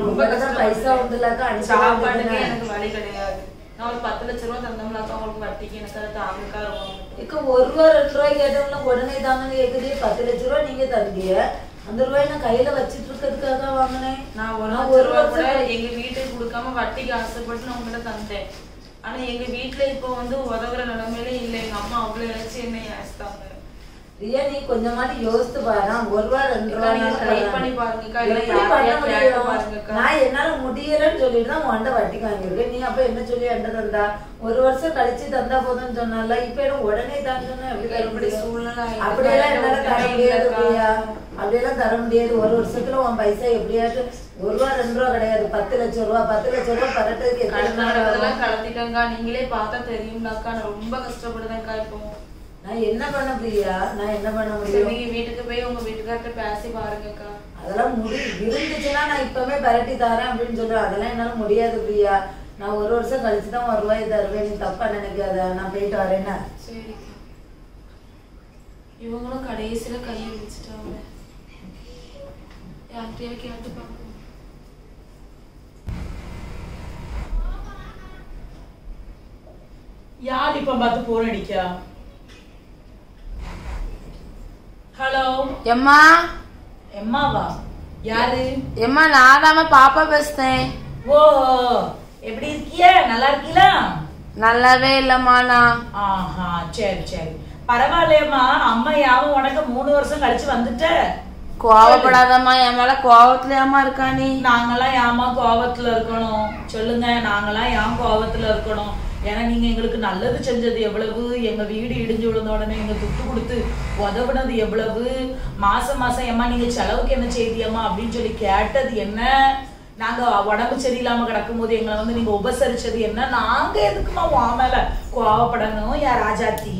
ரொம்ப பைசா உண்டுலாக்கா, சாப்பாட்டுக்கு எனக்கு வழி கிடையாது. நான் ஒரு 10 லட்ச ரூபா தந்தோம்னாக்கா அவங்களுக்கு வட்டிக்கு எனக்கு அதை தாங்கக்கா ரொம்ப. இக்க 1 ரூபா 2 ரூபாய் கேட்டோம்னா உடனே தாங்கன்னு கேக்குது. 10 லட்ச ரூபா நீங்க தந்தீங்க, அந்த ரூபாய் நான் கையில வச்சிட்டு இருக்கிறதுக்காக வாங்கினேன். நான் 1 ரூபா கூட எங்க வீட்டுக்கு கொடுக்காம வட்டிக்கு ஆசைப்பட்டு நான் உங்ககிட்ட தந்தேன். ஆனா எங்க வீட்டுல இப்ப வந்து உதவுற நிலைமையில இல்ல. எங்க அம்மா அவ்வளவு இழைச்சி என்ன ஏசிட்டாங்க. ரியா நீ கொஞ்சமாட்டி யோசித்து பாரு. 1 ரூபா 2 ரூபா ட்ரை பண்ணி பாருங்கக்கா. நான் என்னால முடியலன்னு சொல்லிட்டு தான் உன்கிட்ட வட்டிக்கு வாங்கியிருக்கேன். நீ அப்ப என்ன சொல்லி என்கிட்ட தந்தா? 1 வருஷம் கழிச்சு தந்தா போதும்னு சொன்னால, இப்ப எனக்கு உடனே தான் சொன்னா எப்படி சூழ்நிலை அப்படியெல்லாம் என்னால தர முடியாது ரியா, அப்படியெல்லாம் தர முடியாது. 1 வருஷத்துல உன் பைசா எப்படியாவது 1 ரூபா 2 ரூபா கிடையாது, 10 லட்சம் ரூபா. 10 லட்சம் ரூபா பரட்டுறதுக்கு கடத்தெல்லாம் கடத்திட்டேங்கா. நீங்களே பார்த்தா தெரியும்னாக்கா. நான் ரொம்ப கஷ்டப்படுதேன்க்கா. இப்போ நான் என்ன பண்ண பிரியா? நான் என்ன பண்ண முடியும்? நீங்க வீட்டுக்கு போய் உங்க வீட்டுக்கார்ட்ட பேசி பாருங்கக்கா. அதெல்லாம் இருந்துச்சுன்னா நான் இப்பவே பரட்டி தரேன் அப்படின்னு சொல்றேன். அதெல்லாம் என்னால முடியாது பிரியா. நான் 1 வருஷம் கழிச்சுதான் 1 ரூபாய் தருவேன். நீ தப்பா நினைக்காத, நான் போயிட்டு வரேன்னா. சரிக்கா. இவங்களும் கடைசியில கையை வச்சுட்டாங்க. யார்கிட்டயா கேட்டு பார்க்கணும். யார் இப்ப பார்த்து போன் அடிக்கா? ஹலோ எம்மா. எம்மாவா? யாரு? எம்மா நான் பாப்பா பேசுறேன். ஓ எப்படி இருக்கிய? நல்லா இருக்கீங்களா? நல்லாவே இல்லம்மா நான். ஆஹா சரி சரி பரவாயில்லையம்மா. அம்மா யாவும் உனக்கு 3 வருஷம் கழிச்சு வந்துட்ட. கோவப்படாதம்மா, என் மேல கோவத்துலயாமா இருக்கா நீ? நாங்கெல்லாம் ஏமா கோவத்துல இருக்கணும் சொல்லுங்க? நாங்கெல்லாம் ஏன் கோவத்துல இருக்கணும்? ஏன்னா நீங்க எங்களுக்கு நல்லது செஞ்சது எவ்வளவு, எங்க வீடு இடிஞ்சு விழுந்த உடனே எங்க துட்டு கொடுத்து உதவுனது எவ்வளவு, மாசம் மாசம் ஏமா நீங்க செலவுக்கு என்ன செய்தியம்மா அப்படின்னு சொல்லி கேட்டது என்ன, நாங்க உடம்பு சரியில்லாம கிடக்கும் போது எங்களை வந்து நீங்க உபசரிச்சது என்ன, நாங்க எதுக்குமா உன் மேல கோவப்படணும்? யார் ராஜாத்தி?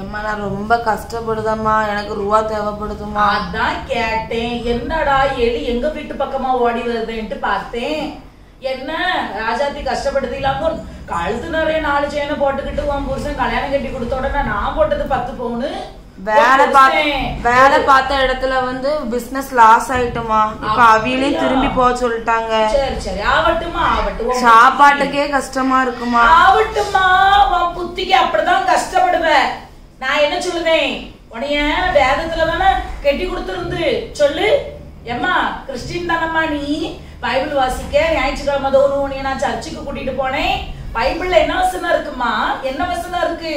எம்மா நான் ரொம்ப கஷ்டப்படுதம்மா, எனக்கு ரூபா தேவைப்படுதுமா. அதான் கேட்டேன். என்னடா எலி எங்க வீட்டு பக்கமா ஓடி வருதுன்ட்டு பார்த்தேன். என்ன ராஜாத்தி கஷ்டப்படுது இல்லாம கழுத்து நிறைய 4 செயினை போட்டுக்கிட்டு உன் புருஷன் கல்யாணம் கட்டி கொடுத்த உடனே நான் போட்டது 10 பவுனு. வேலை பார்த்த இடத்துல வந்து பிசினஸ் லாஸ் ஆயிட்டுமா. இப்ப அவியிலையும் திரும்பி போக சொல்லிட்டாங்க. சரி சரி ஆவட்டுமா ஆவட்டும். சாப்பாட்டுக்கே கஷ்டமா இருக்குமா. ஆவட்டுமா, உன் புத்திக்கு அப்படிதான் கஷ்டப்படுவேன். நான் என்ன சொல்லுவேன்? உனைய வேதத்துல தானே கட்டி கொடுத்துருந்து சொல்லு. ஏம்மா கிறிஸ்டின் தானம்மா நீ? பைபிள் வாசிக்க ஞாயிற்றுக்கிழமை தோறும் உன்னைய நான் சர்ச்சுக்கு கூட்டிட்டு போனேன். பைபிள்ல என்ன வசனம் இருக்குமா? என்ன வசனம் இருக்கு?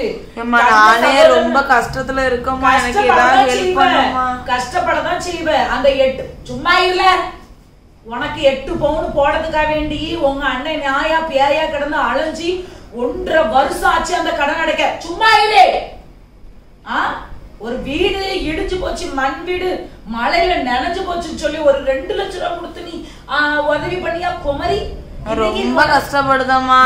நானே ரொம்ப கஷ்டத்துல இருக்கேம்மா, எனக்கு ஏதாவது ஹெல்ப் பண்ணுமா? கஷ்டப்படதான் செய்வேன். அந்த 8 சும்மா இல்ல, உனக்கு 8 பவுன் போடுறதுக்காக வேண்டி உங்க அண்ணன் நியாயா பேயா கிடந்து அலைஞ்சி 1.5 வருஷம் ஆச்சு அந்த கடன் அடைக்க. சும்மா இல்லே. ஒரு வீடு இடிஞ்சு போச்சு, மண் வீடு மழையில நனைஞ்சு போச்சுன்னு சொல்லி ஒரு 2 லட்சம் ரூபாய் கொடுத்து நீ உதவி பண்ணியா குமரி? ரொம்ப கஷ்டப்படுதம்மா.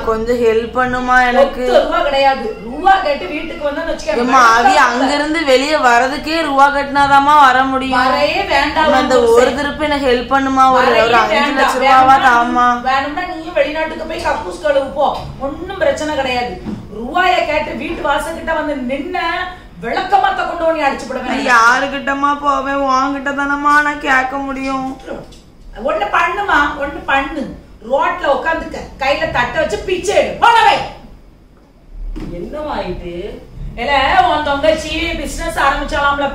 கொஞ்சம் ஹெல்ப் பண்ணுமா எனக்கு. கிடையாது ரூபா கேட்டு வீட்டுக்கு வந்து அங்க இருந்து வெளியே வரதுக்கே ரூபா கட்டினாதாமா வர முடியும். அந்த ஒரு திருப்பி எனக்கு ஹெல்ப் பண்ணுமா. ஒரு 5 லட்சம் ரூபாவா தாமா. வேணும்னா நீயும் வெளிநாட்டுக்கு போய் கக்கூஸ் கழுவு போ, ஒன்னும் பிரச்சனை கிடையாது. ரூபாய கேட்டு வீட்டு வாசக்கிட்ட வந்து நின்ன விளக்கமாத்த கொண்டு போய் அடிச்சு போடுவேன். யாருகிட்டமா போவேன், உன்கிட்ட தானமா நான் கேட்க முடியும். ஒண்ணு பண்ணுமா, ஒண்ணு பண்ணு. ரோட்ல உட்காந்துக்க, கையில தட்டை வச்சு பிச்சை எடு போனவை. என்னவா ஆயிட்டு? இல்ல உன் தங்கச்சி பிசினஸ் ஆரம்பிச்சாலாம்ல.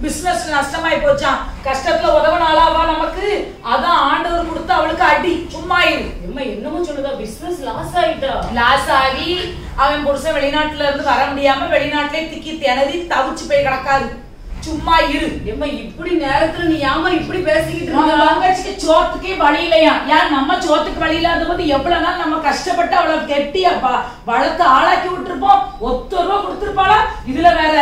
பிசினஸ் நஷ்டமாயி போச்சான். கஷ்டத்துல உதவனாலாவா நமக்கு. அதான் ஆண்டவர் கொடுத்து அவளுக்கு அடி. சும்மா இரு. என்னமோ சொல்லுதா, பிசினஸ் லாஸ் ஆயிட்டா. லாஸ் ஆகி அவன் புருஷன் வெளிநாட்டுல இருந்து வர முடியாம வெளிநாட்டிலே திக்கி திணறி தவிச்சு போய் கிடக்காரு. சும்மா இரு. இப்படி நேரத்துல நீ ஏமா இப்படி பேசிக்கிட்டு இருக்க? தங்கச்சிக்கு சோத்துக்கே வழி இல்லையா? ஏன் நம்ம சோத்துக்கு வழி இல்லாத போது எவ்வளவு நாள் நம்ம கஷ்டப்பட்டு அவளை கெட்டி வளர்த்து ஆளாக்கி விட்டுருப்போம். 1 ரூபா கொடுத்துருப்பாளா? இதுல வேற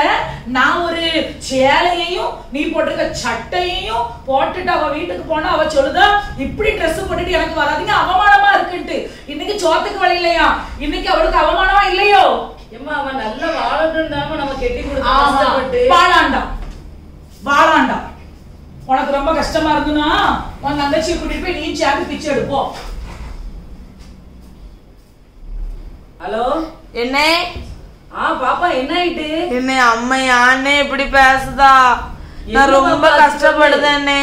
நான் ஒரு சேலையையும் நீ போட்டிருக்க சட்டையையும் போட்டுட்டு அவ வீட்டுக்கு போனா அவ சொல்லுதா, இப்படி ட்ரெஸ் போட்டுட்டு எனக்கு வராதீங்க, அவமானமா இருக்குன்ட்டு. இன்னைக்கு சோத்துக்கு வழி இல்லையா? இன்னைக்கு அவளுக்கு அவமானமா இல்லையோ? அவன் நல்ல வாழட்டும் நம்ம கெட்டி கொடுத்து வாழாண்டா. உனக்கு ரொம்ப கஷ்டமா இருந்துனா உன் தங்கச்சியை கூட்டிட்டு போய் நீ சேர்ந்து பிச்சை எடுப்போம். ஹலோ என்ன? பாப்பா என்ன ஆயிட்டு? என்ன அம்மா யானே இப்படி பேசுதா? நான் ரொம்ப கஷ்டப்படுதேனே.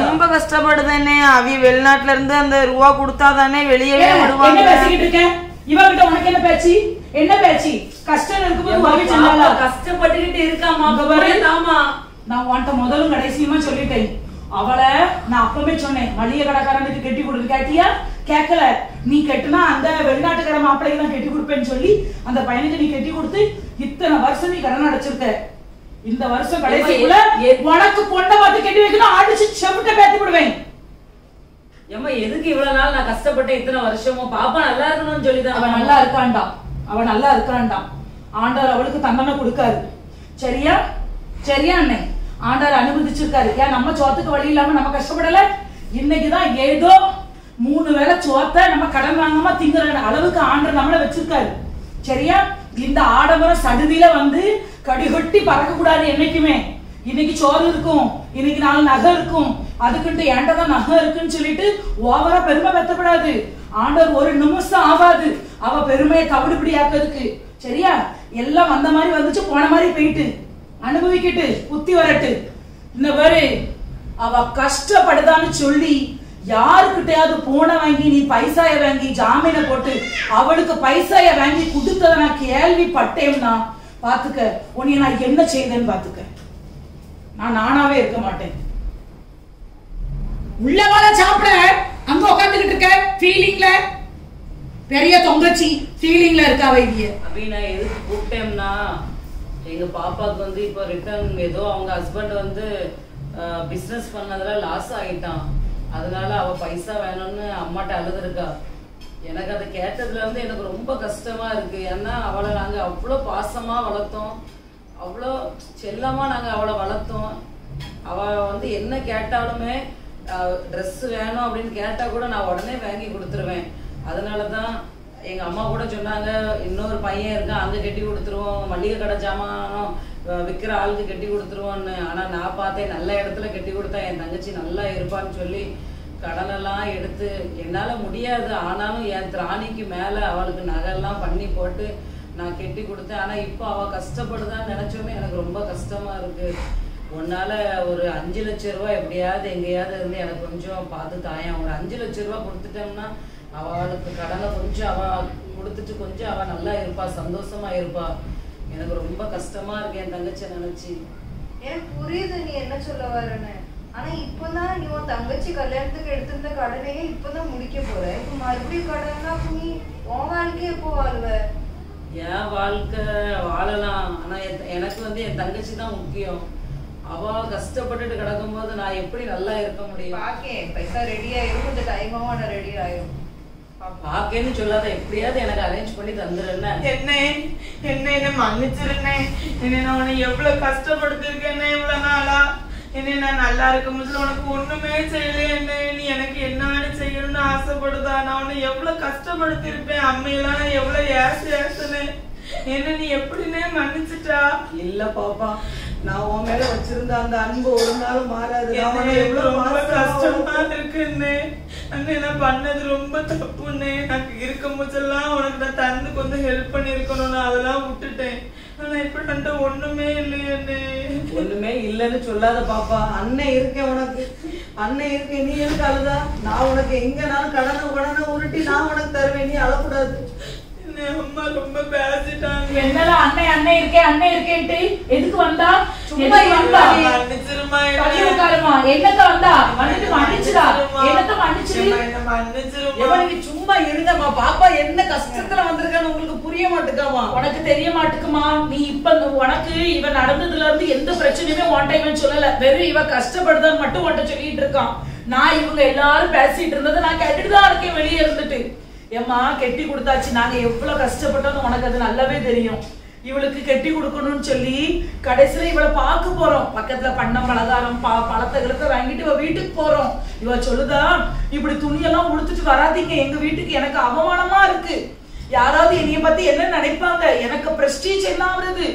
ரொம்ப கஷ்டப்படுதேனே. அவி வெளிநாட்டுல இருந்து அந்த ரூபா கொடுத்தாதானே வெளியவே விடுவாங்க. பேசிக்கிட்டு இருக்கேன் இவகிட்ட. உனக்கு என்ன பேச்சு? என்ன பேச்சு? கஷ்டம் இருக்கும்போது கஷ்டப்பட்டுக்கிட்டு இருக்காமா. நான் உன்ட்ட முதலும் கடைசியுமா சொல்லிட்டேன். அவளை நான் அப்பவே சொன்னேன், மளிகை கடைக்காரனுக்கு கெட்டி கொடுத்து. கேட்டியா? கேட்கல. நீ கெட்டுனா அந்த வெளிநாட்டுக்கார மாப்பிள்ளைக்கு தான் கெட்டி கொடுப்பேன்னு சொல்லி அந்த பையனுக்கு நீ கெட்டி கொடுத்து இத்தனை வருஷம் நீ கடன் அடைச்சிருக்க. இந்த வருஷம் கடைசிக்குள்ள உனக்கு பொண்ணை பார்த்து கெட்டி வைக்கணும், அடிச்சு செவிட்ட பேத்து விடுவேன். எதுக்கு இவ்வளவு நாள் நான் கஷ்டப்பட்டேன் இத்தனை வருஷமோ? பாப்பா நல்லா இருக்கணும்னு சொல்லிதான். அவன் நல்லா இருக்கான்டா, அவன் நல்லா இருக்கான்டா. ஆண்டவர் அவளுக்கு தண்டனை கொடுக்காரு. சரியா? சரியா அண்ணே? ஆண்டவர் அனுமதிச்சிருக்காரு. ஏன் நம்ம சோத்துக்கு வழி இல்லாம நம்ம கஷ்டப்படல? இன்னைக்குதான் ஏதோ 3 வேளை சோத்த நம்ம கடன் வாங்காம திங்குற அளவுக்கு ஆண்டவர் நம்மள வச்சிருக்காரு. சரியா? இந்த ஆடம்பரம் சடுதியில வந்து கடிகொட்டி பறக்க கூடாது என்னைக்குமே. இன்னைக்கு சோறு இருக்கும், இன்னைக்கு 4 நகை இருக்கும், அதுக்குன்ட்டு ஏண்டதான் நகை இருக்குன்னு சொல்லிட்டு ஓவரா பெருமை பெத்தப்படாது. ஆண்டவர் ஒரு நிமிஷம் ஆகாது அவ பெருமையை கவிடுபடி ஆக்கிறதுக்கு. சரியா? எல்லாம் வந்த மாதிரி வந்துச்சு, போன மாதிரி போயிட்டு அனுபவிக்கிட்டு புத்தி வரட்டு. இந்த பாரு, அவ கஷ்டப்படுதான்னு சொல்லி யாருக்கிட்டையாவது போன வாங்கி நீ பைசாய வாங்கி ஜாமீனை போட்டு அவளுக்கு பைசாய வாங்கி கொடுத்தத நான் கேள்விப்பட்டேன்னா பாத்துக்க, உன்னை நான் என்ன செய்தேன்னு பாத்துக்க. நான் நானாவே இருக்க மாட்டேன். உள்ளவால சாப்பிட அங்க உட்காந்துக்கிட்டு இருக்க ஃபீலிங்ல. பெரிய தொங்கச்சி ஃபீலிங்ல இருக்கா வைத்திய. அப்படின்னா எதுக்கு கூப்பிட்டேன்னா, எங்க பாப்பாக்கு வந்து இப்போ ரிட்டர்ன் ஏதோ அவங்க ஹஸ்பண்ட் வந்து பிசினஸ் பண்ணதுல லாஸ் ஆகிட்டான். அதனால அவ பைசா வேணும்னு அம்மாட்ட அழுதுருக்கா. எனக்கு அதை கேட்டதுல இருந்து எனக்கு ரொம்ப கஷ்டமா இருக்கு. ஏன்னா அவளை நாங்க அவ்வளோ பாசமா வளர்த்தோம், அவ்வளோ செல்லமா நாங்க அவளை வளர்த்தோம். அவ வந்து என்ன கேட்டாலுமே ட்ரெஸ் வேணும் அப்படின்னு கேட்டா கூட நான் உடனே வாங்கி கொடுத்துருவேன். அதனாலதான் எங்க அம்மா கூட சொன்னாங்க, இன்னொரு பையன் இருக்கான் அங்க கட்டி கொடுத்துருவோம், மளிகை கடை ஜாமானும் விற்கிற ஆளுக்கு கட்டி கொடுத்துருவோன்னு. ஆனா நான் பார்த்தேன் நல்ல இடத்துல கட்டி கொடுத்தா என் தங்கச்சி நல்லா இருப்பான்னு சொல்லி கடனெல்லாம் எடுத்து என்னால முடியாது, ஆனாலும் என் திராணிக்கு மேல அவளுக்கு நகையெல்லாம் பண்ணி போட்டு நான் கட்டி கொடுத்தேன். ஆனா இப்போ அவ கஷ்டப்படுதான்னு நினைச்சோமே எனக்கு ரொம்ப கஷ்டமா இருக்கு. உன்னால ஒரு 5 லட்சம் ரூபாய் எப்படியாவது எங்கேயாவது இருந்து எனக்கு கொஞ்சம் பார்த்து தாயன். ஒரு 5 லட்சம் ரூபாய் கொடுத்துட்டோம்னா அவளுக்கு கடனை கொஞ்சம் அவ கொடுத்துட்டு கொஞ்சம் அவ நல்லா இருப்பா, சந்தோஷமா இருப்பா. எனக்கு ரொம்ப கஷ்டமா இருக்கு என் தங்கச்சி நினைச்சு. எனக்கு புரியுது நீ என்ன சொல்ல வரன்னு. ஆனா இப்பதான் நீ உன் தங்கச்சி கல்யாணத்துக்கு எடுத்திருந்த கடனையே இப்பதான் முடிக்க போற. இப்ப மறுபடியும் கடனா நீ உன் வாழ்க்கைய எப்போ வாழ்வ? என் வாழ்க்கை வாழலாம், ஆனா எனக்கு வந்து என் தங்கச்சி தான் முக்கியம். அவ கஷ்டப்பட்டுட்டு கிடக்கும் போது நான் எப்படி நல்லா இருக்க முடியும்? பாக்கேன் பைசா ரெடி ஆயிரும், கொஞ்சம் டைமாவும் ஆனா ரெடி ஆயிரும். பாக்கேன்னு சொல்லாத, எப்படியாவது எனக்கு அரேஞ்ச் பண்ணி தந்துருன்னு. என்ன மன்னிச்சிருந்தேன். என்ன நான் உன்னை எவ்வளவு கஷ்டப்படுத்திருக்கேன்னு இவ்வளவு நாளா. என்ன நான் நல்லா இருக்கும் போது உனக்கு ஒண்ணுமே செய்யலையே என்ன, நீ எனக்கு என்ன செய்யணும்னு ஆசைப்படுதா? நான் உன்னை எவ்வளவு கஷ்டப்படுத்திருப்பேன், அம்மையெல்லாம் நான் எவ்வளவு ஏசுனேன், என்ன நீ எப்படின்னே மன்னிச்சுட்டா? இல்ல பாப்பா, நான் உன் மேல வச்சிருந்த அந்த அன்பு ஒரு நாள் மாறாது. ரொம்ப கஷ்டமா இருக்குன்னு அண்ணே, நான் பண்ணது ரொம்ப தப்புன்னு. எனக்கு இருக்கும் போதெல்லாம் உனக்கு நான் தந்து கொஞ்சம் ஹெல்ப் பண்ணிருக்கணும், நான் அதெல்லாம் விட்டுட்டேன். ஆனா இப்ப நட்ட ஒண்ணுமே இல்லையே. ஒண்ணுமே இல்லைன்னு சொல்லாத பாப்பா, அண்ணன் இருக்கேன் உனக்கு, அண்ணன் இருக்கேன். நீ எனக்கு அழுதா? நான் உனக்கு எங்கனாலும் கடனை உருட்டி நான் உனக்கு தருவேன், நீ அழக்கூடாது. அம்மா ரொம்ப பேசிட்டாங்க. என்னடா அண்ணன் அண்ணன் இருக்கேன்ட்டு எதுக்கு வந்தா? சும்மா மன்னிச்சிருமா, என்னத்த வந்தா வந்துட்டு மன்னிச்சுடா, என்னத்த மன்னிச்சிருமா. சும்மா இருங்கம்மா, பாப்பா என்ன கஷ்டத்துல வந்திருக்கான்னு உங்களுக்கு புரிய மாட்டுக்காமா? உனக்கு தெரிய மாட்டுக்குமா? நீ இப்ப உனக்கு இவ நடந்ததுல இருந்து எந்த பிரச்சனையுமே ஒன் டைம் சொல்லல, வெறும் இவ கஷ்டப்படுதான்னு மட்டும் உன்ட்ட சொல்லிட்டு இருக்கான். நான் இவங்க எல்லாரும் பேசிட்டு இருந்ததை நான் கேட்டுட்டு தான் இருக்கேன் வெளியே இருந்துட்டு. ஏம்மா கெட்டி கொடுத்தாச்சு, நாங்க எவ்வளவு கஷ்டப்பட்டோம் உனக்கு அது நல்லாவே தெரியும். இவளுக்கு கெட்டி கொடுக்கணும்னு சொல்லி கடைசியில இவளை பார்க்க போறோம், பக்கத்துல பண்ண பலகாரம் பழத்தை கிழத்த வாங்கிட்டு இவ வீட்டுக்கு போறோம். இவ சொல்லுதா, இப்படி துணியெல்லாம் உடுத்துட்டு வராதீங்க எங்க வீட்டுக்கு, எனக்கு அவமானமா இருக்கு. யாராவது என்னைய பத்தி என்ன நினைப்பாங்க, எனக்கு பிரஸ்டீஜ் என்ன ஆகுறது,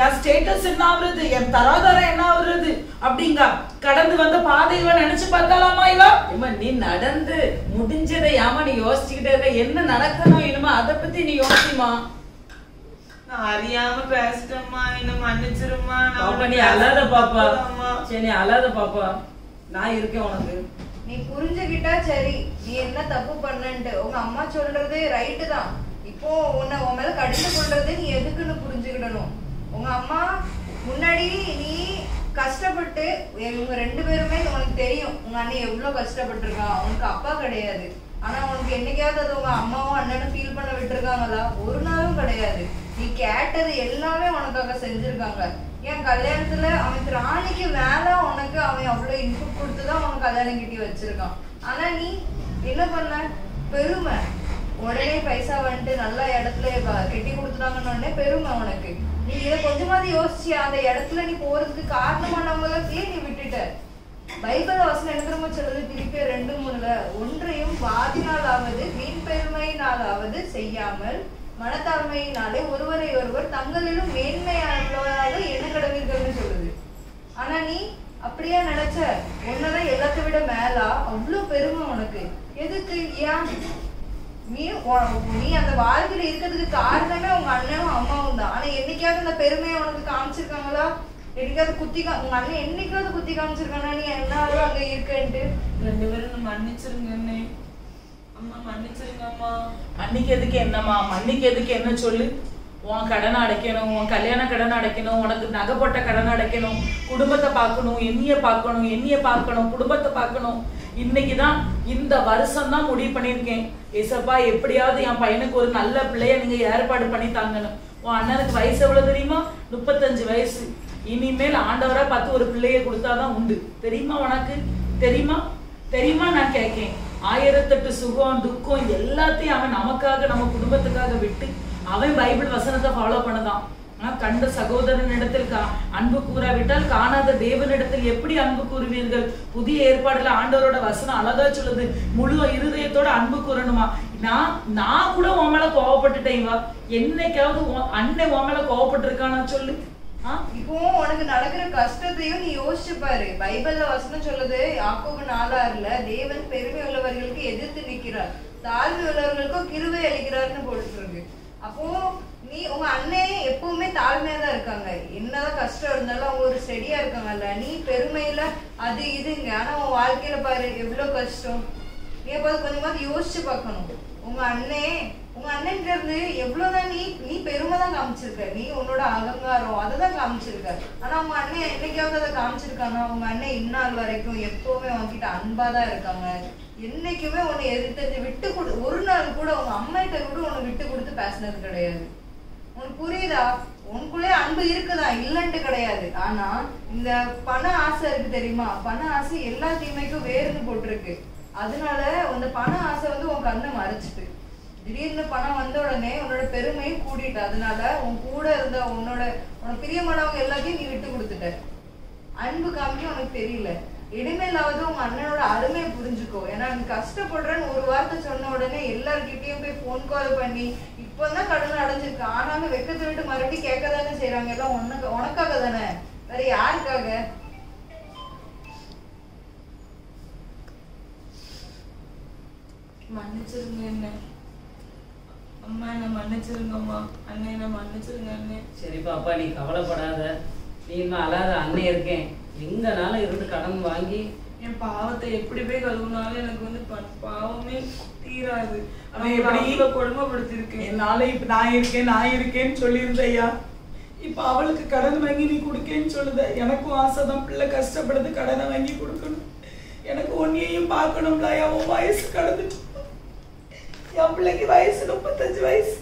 என் ஸ்டேட்டஸ் என்ன ஆகுறது, என் தராதரம் என்ன ஆகுறது அப்படிங்க. கடந்து வந்த பாதை இவ நினைச்சு பார்த்தாலாமா? இவ நீ நடந்து முடிஞ்சதை ஏமா நீ யோசிச்சுக்கிட்டே இருக்க? என்ன நடக்கணும் இனிமா அதை பத்தி நீ யோசிமா. நான் அறியாம பேசிட்டேம்மா, என்ன மன்னிச்சிருமா. நீ அழாத பாப்பா, சரி நீ அழாத பாப்பா, நான் இருக்கேன் உனக்கு. நீ புரிஞ்சுக்கிட்டா சரி, நீ என்ன தப்பு பண்ணன்ட்டு. உங்க அம்மா சொல்றது ரைட்டு தான். இப்போ உன்னை உன் மேல கடிந்து கொள்றது நீ எதுக்குன்னு புரிஞ்சுக்கிடணும். உங்க அம்மா முன்னாடி நீ கஷ்டப்பட்டு, இவங்க 2 பேருமே உனக்கு தெரியும் உங்க அண்ணன் எவ்வளவு கஷ்டப்பட்டிருக்கான். உனக்கு அப்பா கிடையாது, ஆனா உனக்கு என்னைக்காவது அது உங்க அம்மாவும் அண்ணனும் ஃபீல் பண்ண விட்டுருக்காங்களா? ஒரு நாளும் கிடையாது. நீ கேட்டது எல்லாமே உனக்காக செஞ்சிருக்காங்க. என் கல்யாணத்துல அவன் ராணிக்கு மேல உனக்கு அவன் அவ்வளவு இன்புட் கொடுத்துதான் உனக்கு கல்யாணம் கிட்டி வச்சிருக்கான். ஆனா நீ என்ன பண்ண? பெருமை. உடனே பைசா வந்துட்டு நல்ல இடத்துல கெட்டி கொடுத்துட்டாங்கன்னு பெருமை உனக்கு. நீ இதை கொஞ்சமாவது யோசிச்சியா? அந்த இடத்துல நீ போறதுக்கு காரணமானவங்களே நீ விட்டுட்ட. பைபிள் வசனம் என்ன தெரியுமா சொல்லுது? திருப்பி 2:3 ஒன்றையும் வாதினாலாவது வீண் பெருமையினாலாவது செய்யாமல் மனத்தாழ்மையினாலே ஒருவரை ஒருவர் தங்களிலும் மேன்மையானவர்களாக என்ன கடவீர்கள்னு சொல்லுது. ஆனா நீ அப்படியா நினைச்ச? உன்னதான் எல்லாத்தை விட மேலா அவ்வளவு பெருமை உனக்கு. எதுக்கு? ஏன் நீ அந்த வாழ்க்கையில இருக்கிறதுக்கு காரணமே உங்க அண்ணனும் அம்மாவும் தான். ஆனா என்னைக்காவது அந்த பெருமையை உனக்கு காமிச்சிருக்காங்களா? என்னைக்காவது உங்க அண்ணன் என்னைக்காவது குத்தி காமிச்சிருக்கானா நீ என்னாலும் அங்க இருக்கேன்ட்டு? 2 பேரும் மன்னிச்சிருங்க அம்மா, மன்னிச்சிருங்க அம்மா. மன்னிக்கிறதுக்கு என்னம்மா, மன்னிக்கிறதுக்கு என்ன சொல்லு? உன் கடனை அடைக்கணும், உன் கல்யாண கடனை அடைக்கணும், உனக்கு நகைப்பட்ட கடனை அடைக்கணும், குடும்பத்தை பார்க்கணும், என்னைய பார்க்கணும், குடும்பத்தை பார்க்கணும். இன்னைக்குதான் இந்த வருஷம் தான் முடிவு பண்ணியிருக்கேன். ஏசப்பா எப்படியாவது என் பையனுக்கு ஒரு நல்ல பிள்ளைய நீங்க ஏற்பாடு பண்ணி தாங்கணும். உன் அண்ணனுக்கு வயசு எவ்வளவு தெரியுமா? 35 வயசு. இனிமேல் ஆண்டவரா பார்த்து ஒரு பிள்ளைய கொடுத்தாதான் உண்டு. தெரியுமா உனக்கு? தெரியுமா நான் கேட்கேன். 1008 சுகம் துக்கம் எல்லாத்தையும் அவன் நமக்காக நம்ம குடும்பத்துக்காக விட்டு அவன் பைபிள் வசனத்தை ஃபாலோ பண்ணதான். கண்ட சகோதரனிடத்தில் அன்பு கூறாவிட்டால் காணாத தேவனிடத்தில் எப்படி அன்பு கூறுவீர்கள்? புதிய ஏற்பாடுல ஆண்டவரோட வசனம் அழகா சொல்லுது, முழு இருதயத்தோட அன்பு கூறணுமா. நான் கூட உன் மேல கோவப்பட்டுட்டேன். என்னைக்காவது அண்ணன் உன் மேல கோவப்பட்டு இருக்கானா சொல்லு? இப்போ உனக்கு நடக்கிற கஷ்டத்தையும் நீ யோசிச்சு பாரு. பைபிள்ல வசனம் சொல்லுது, யாக்கோபு 4:6 தேவன் பெருமை உள்ளவர்களுக்கு எதிர்த்து நிற்கிறார், தாழ்வு உள்ளவர்களுக்கும் கிருபை அளிக்கிறார்னு போட்டுருக்கு. அப்போ நீ உங்க அண்ணன் எப்பவுமே தாழ்மையா தான் இருக்காங்க. என்னதான் கஷ்டம் இருந்தாலும் அவங்க ஒரு ஸ்டெடியா இருக்காங்கல்ல. நீ பெருமையில அது இதுங்க. ஆனா உன் வாழ்க்கையில பாரு எவ்வளவு கஷ்டம். நீ அப்ப கொஞ்சமாவது யோசிச்சு பார்க்கணும். உங்க அண்ணன் இருந்து எவ்வளவுதான் நீ பெருமை தான் காமிச்சிருக்க, நீ உன்னோட அகங்காரம் அததான் காமிச்சிருக்க. ஆனா உங்க அண்ணன் என்னைக்காவது அதை காமிச்சிருக்காங்க? உங்க அண்ணன் இந்நாள் வரைக்கும் எப்பவுமே உன்கிட்ட அன்பாதான் இருக்காங்க. என்னைக்குமே உன்னை விட்டு ஒரு நாள் கூட உங்க அம்மாட்ட கூட உன்னை விட்டு கொடுத்து பேசினது கிடையாது. உனக்கு புரியுதா? உனக்குள்ளே அன்பு இருக்குதா, இல்லன்ட்டு கிடையாது. ஆனா இந்த பண ஆசை இருக்கு தெரியுமா? பண ஆசை எல்லா தீமைக்கும் வேறுன்னு போட்டிருக்கு. அதனால அந்த பண ஆசை உன் கண்ணை மறைச்சிட்டு திடீர்னு பணம் வந்த உடனே உன்னோட பெருமையும் கூட்டிட்டு, அதனால உன் கூட இருந்த உனக்கு பிரியமானவங்க எல்லாத்தையும் நீ விட்டு கொடுத்துட்ட. அன்பு காமிக்க உனக்கு தெரியல. இனிமேலாவது உங்க அண்ணனோட அருமையை புரிஞ்சுக்கோ. ஏன்னா நீ கஷ்டப்படுறேன்னு ஒரு வார்த்தை சொன்ன உடனே எல்லார்கிட்டயும் போய் போன் கால் பண்ணி இப்பதான் கடன் அடைஞ்சிருக்கு. ஆனாலும் வெக்கத்தை விட்டு மறுபடியும் கேட்கதானே செய்யறாங்க. எல்லாம் உனக்காக தானே, வேற யாருக்காக? மன்னிச்சிருங்க என்ன அம்மா, என்ன மன்னிச்சிருங்கம்மா. அண்ணன் என்ன மன்னிச்சிருங்க அண்ணன். சரி பாப்பா, நீ கவலைப்படாத. நீ இன்னும் அழாத, அண்ணன் இருக்கேன். எங்கனாலும் இருந்து கடன் வாங்கி என் பாவத்தை எப்படி போய் கழுவுனாலும் எனக்கு வந்து பாவமே தீராது. அவன் எப்படி கொடுமைப்படுத்திருக்கேன். என்னால இப்ப நான் இருக்கேன்னு சொல்லியிருந்தையா, இப்ப அவளுக்கு கடன் வாங்கி நீ கொடுக்கேன்னு சொல்லுத. எனக்கும் ஆசைதான், பிள்ளை கஷ்டப்படுது, கடனை வாங்கி கொடுக்கணும். எனக்கு ஒன்னையும் பார்க்கணும்ல. அவன் வயசு கடந்துட்டு, என் பிள்ளைக்கு வயசு 35 வயசு.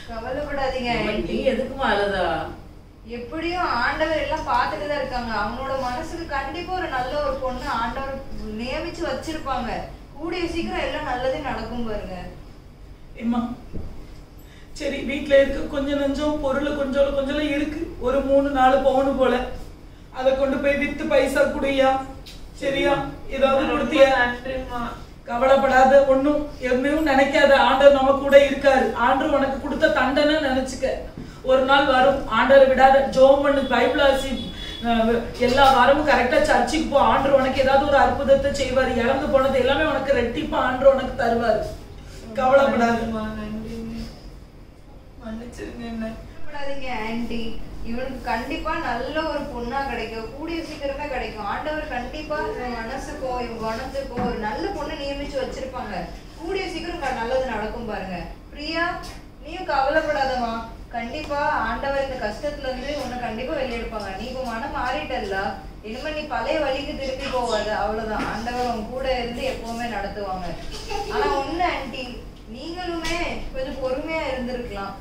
கவலைப்படாதீங்க. நீ எதுக்குமா அழுதா? எப்படியும் ஆண்டவர் எல்லாம் பார்த்துட்டு தான் இருக்காங்க. அவனோட மனசுக்கு கண்டிப்பா ஒரு நல்ல ஒரு பொண்ணு ஆண்டவர் நியமிச்சு வச்சிருப்பாங்க. கூடிய சீக்கிரம் எல்லாம் நல்லதே நடக்கும் பாருங்க. ஏம்மா, சரி, வீட்டுல இருக்க கொஞ்சம் நஞ்சம் பொருள் கொஞ்சம் இருக்கு, ஒரு 3-4 பவுன் போல. அதை கொண்டு போய் வித்து பைசா குடியா, சரியா? ஏதாவது கொடுத்தியா? கவலைப்படாத, ஒண்ணும் எதுவும் நினைக்காத. ஆண்டவர் நம்ம கூட இருக்காரு. ஆண்டவர் உனக்கு கொடுத்த தண்டனை நினைச்சுக்க. ஒரு நாள் வரும், ஆண்டவர் விடாத. ஜோம் பண்ணு, பைபிள் வாசி, எல்லா வாரமும் கரெக்டா சர்ச்சுக்கு போ. ஆண்டவர் உனக்கு ஏதாவது ஒரு அற்புதத்தை செய்வாரு. இறந்து போனது எல்லாமே உனக்கு ரெட்டிப்பா ஆண்டவர் உனக்கு தருவாரு. கவலைப்படாத. மன்னிச்சிருங்க ஆன்டி. இவனுக்கு கண்டிப்பா நல்ல ஒரு பொண்ணா கிடைக்கும், கூடிய சீக்கிரமே கிடைக்கும். ஆண்டவர் கண்டிப்பா இவன் மனசுக்கும் இவன் குணத்துக்கும் ஒரு நல்ல பொண்ணு நியமிச்சு வச்சிருப்பாங்க. கூடிய சீக்கிரம் நல்லது நடக்கும் பாருங்க. பிரியா, நீயும் கவலைப்படாதமா. கண்டிப்பா ஆண்டவர் இந்த கஷ்டத்துல இருந்து உன்னை கண்டிப்பா வெளியெடுப்பாங்க. நீ இப்ப மனம் மாறிட்டல்ல, இனிமே நீ பழைய வழிக்கு திருப்பி போவாது. அவ்வளவுதான், ஆண்டவர் உன் கூட இருந்து எப்பவுமே நடத்துவாங்க. ஆனா ஒண்ணு ஆன்டி, நீங்களுமே கொஞ்சம் பொறுமையா இருந்திருக்கலாம்.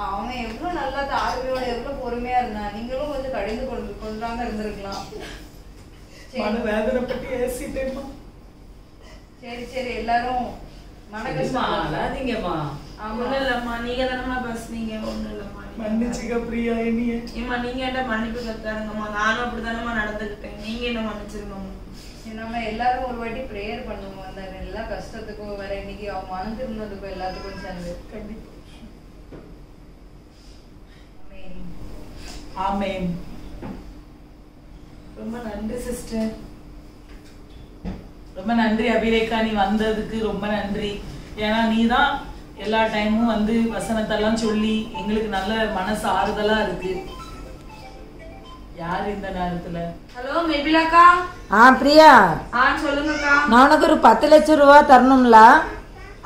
அவன் எவ்வளவு நல்லா தாழ்மையோட எவ்வளவு பொறுமையா இருந்தான். நீங்களும் கொஞ்சம் கடிந்து கொண்டாங்க இருந்திருக்கலாம். வேதனை பத்தி ஏசிட்டேம்மா. சரி சரி, எல்லாரும் மனகஷ்டமா. ஒண்ணும் இல்லம்மா, நீங்க தானம்மா பேசுனீங்க. ஒண்ணும் இல்லம்மா, மன்னிச்சுக்க பிரியா. ஏம்மா, நீங்க என்ன மன்னிப்பு கத்தாருங்கம்மா. நானும் அப்படித்தானம்மா நடந்துக்கிட்டேன். நீங்க என்ன மன்னிச்சிருங்கம்மா. நம்ம எல்லாரும் ஒரு வாட்டி பிரேயர் பண்ணுவோம். அந்த எல்லா கஷ்டத்துக்கும் வேற இன்னைக்கு அவன் மனம் திருந்ததுக்கும் எல்லாத்துக்கும் சேர்ந்து. கண்டிப்பா. ஆமென். ரொம்ப நன்றி சிஸ்டர். ரொம்ப நன்றி அபிரேகா, நீ வந்ததுக்கு ரொம்ப நன்றி. ஏன்னா நீ தான் எல்லா டைமும் வந்து வசனத்தெல்லாம் சொல்லி எங்களுக்கு நல்ல மனசு ஆறுதலா இருக்கு. யார் இந்த நேரத்துல? ஹலோ மேபிலாக்கா. பிரியா. சொல்லுங்கக்கா. நான் உனக்கு ஒரு 10 லட்சம் ரூபா தரணும்ல?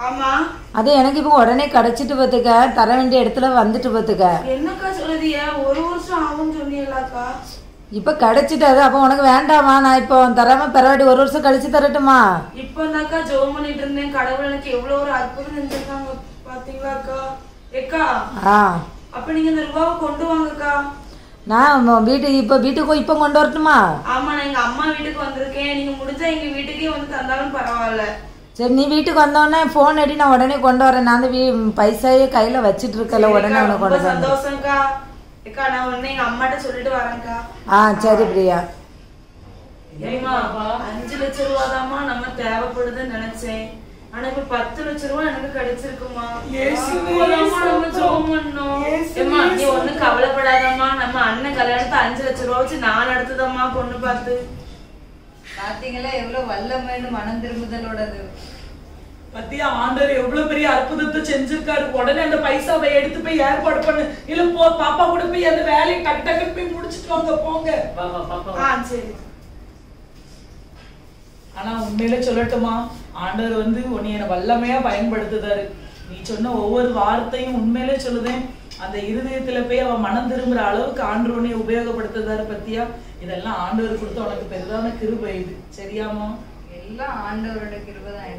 ஆமா. அது எனக்கு இப்போ உடனே கிடைச்சிட்டு பாத்துக்க, தர வேண்டிய இடத்துல வந்துட்டு பாத்துக்க. என்னக்கா சொல்லுதிய? 1 வருஷம் ஆகும் சொன்னீங்களாக்கா? இப்ப கிடைச்சிட்டாது. அப்ப உனக்கு வேண்டாமா? நான் இப்போ தராம பெறவாடி 1 வருஷம் கழிச்சு தரட்டுமா? இப்பதாக்கா ஜெபம் பண்ணிட்டு இருந்தேன். கடவுள் எனக்கு எவ்வளவு ஒரு அற்புதம் செஞ்சிருக்காங்க பாத்தீங்களாக்கா? ஏக்கா, அப்ப நீங்க இந்த ரூபாவை கொண்டு வாங்கக்கா. நான் வீட்டுக்கு இப்ப கொண்டு வரட்டுமா? ஆமா, நான் எங்க அம்மா வீட்டுக்கு வந்திருக்கேன். நீங்க முடிஞ்சா எங்க வீட்டுக்கே வந்து தந்தாலும் பரவாயில்ல. சரி, நீ வீட்டுக்கு வந்தோடனே போன் அடி, நான் உடனே கொண்டு வரேன். நான் பைசாயே கையில வச்சிட்டு இருக்கல, உடனே உனக்கு கொண்டு வரேன். சந்தோஷம்க்கா. ஏக்கா, நான் உடனே எங்க அம்மாட்ட சொல்லிட்டு வரேன்க்கா. சரி பிரியா. 5 லட்சம் ரூபாதாம்மா நம்ம தேவைப்படுதுன்னு நினைச்சேன். ஆனா இப்ப 10 லட்சம் ரூபாய் எனக்கு கிடைச்சிருக்குமா? நீ ஒண்ணு கவலைப்படாதம்மா. நம்ம அண்ணன் கல்யாணத்தை 5 லட்சம் ரூபாய் வச்சு நான் நடத்துதம்மா பொண்ணு பார்த்து. பாத்தீங்களா எவ்வளவு வல்லமைன்னு மனம் திரும்புதலோடது. பத்தியா, ஆண்டவர் எவ்வளவு பெரிய அற்புதத்தை செஞ்சிருக்காரு. உடனே அந்த பைசாவை எடுத்து போய் ஏற்பாடு பண்ணு. இல்ல போ, பாப்பா கூட போய் அந்த வேலையை டக்கு டக்குன்னு போய் முடிச்சுட்டு வாங்க, போங்க. சரி. ஆனா உண்மையில சொல்லட்டுமா, ஆண்டவர் வந்து உன்னை வல்லமையா பயன்படுத்துதாரு. நீ சொன்ன ஒவ்வொரு வார்த்தையும் உண்மையிலே சொல்லுதேன், அந்த இருதயத்துல போய் அவன் மனம் திரும்புற அளவுக்கு ஆண்டவர் உன்னை உபயோகப்படுத்துதாரு. பத்தியா, இதெல்லாம் ஆண்டவர் கொடுத்த உனக்கு பெரிதான கிருபை. இது சரியாமா? எல்லாம் ஆண்டவரோட கிருபை தான்.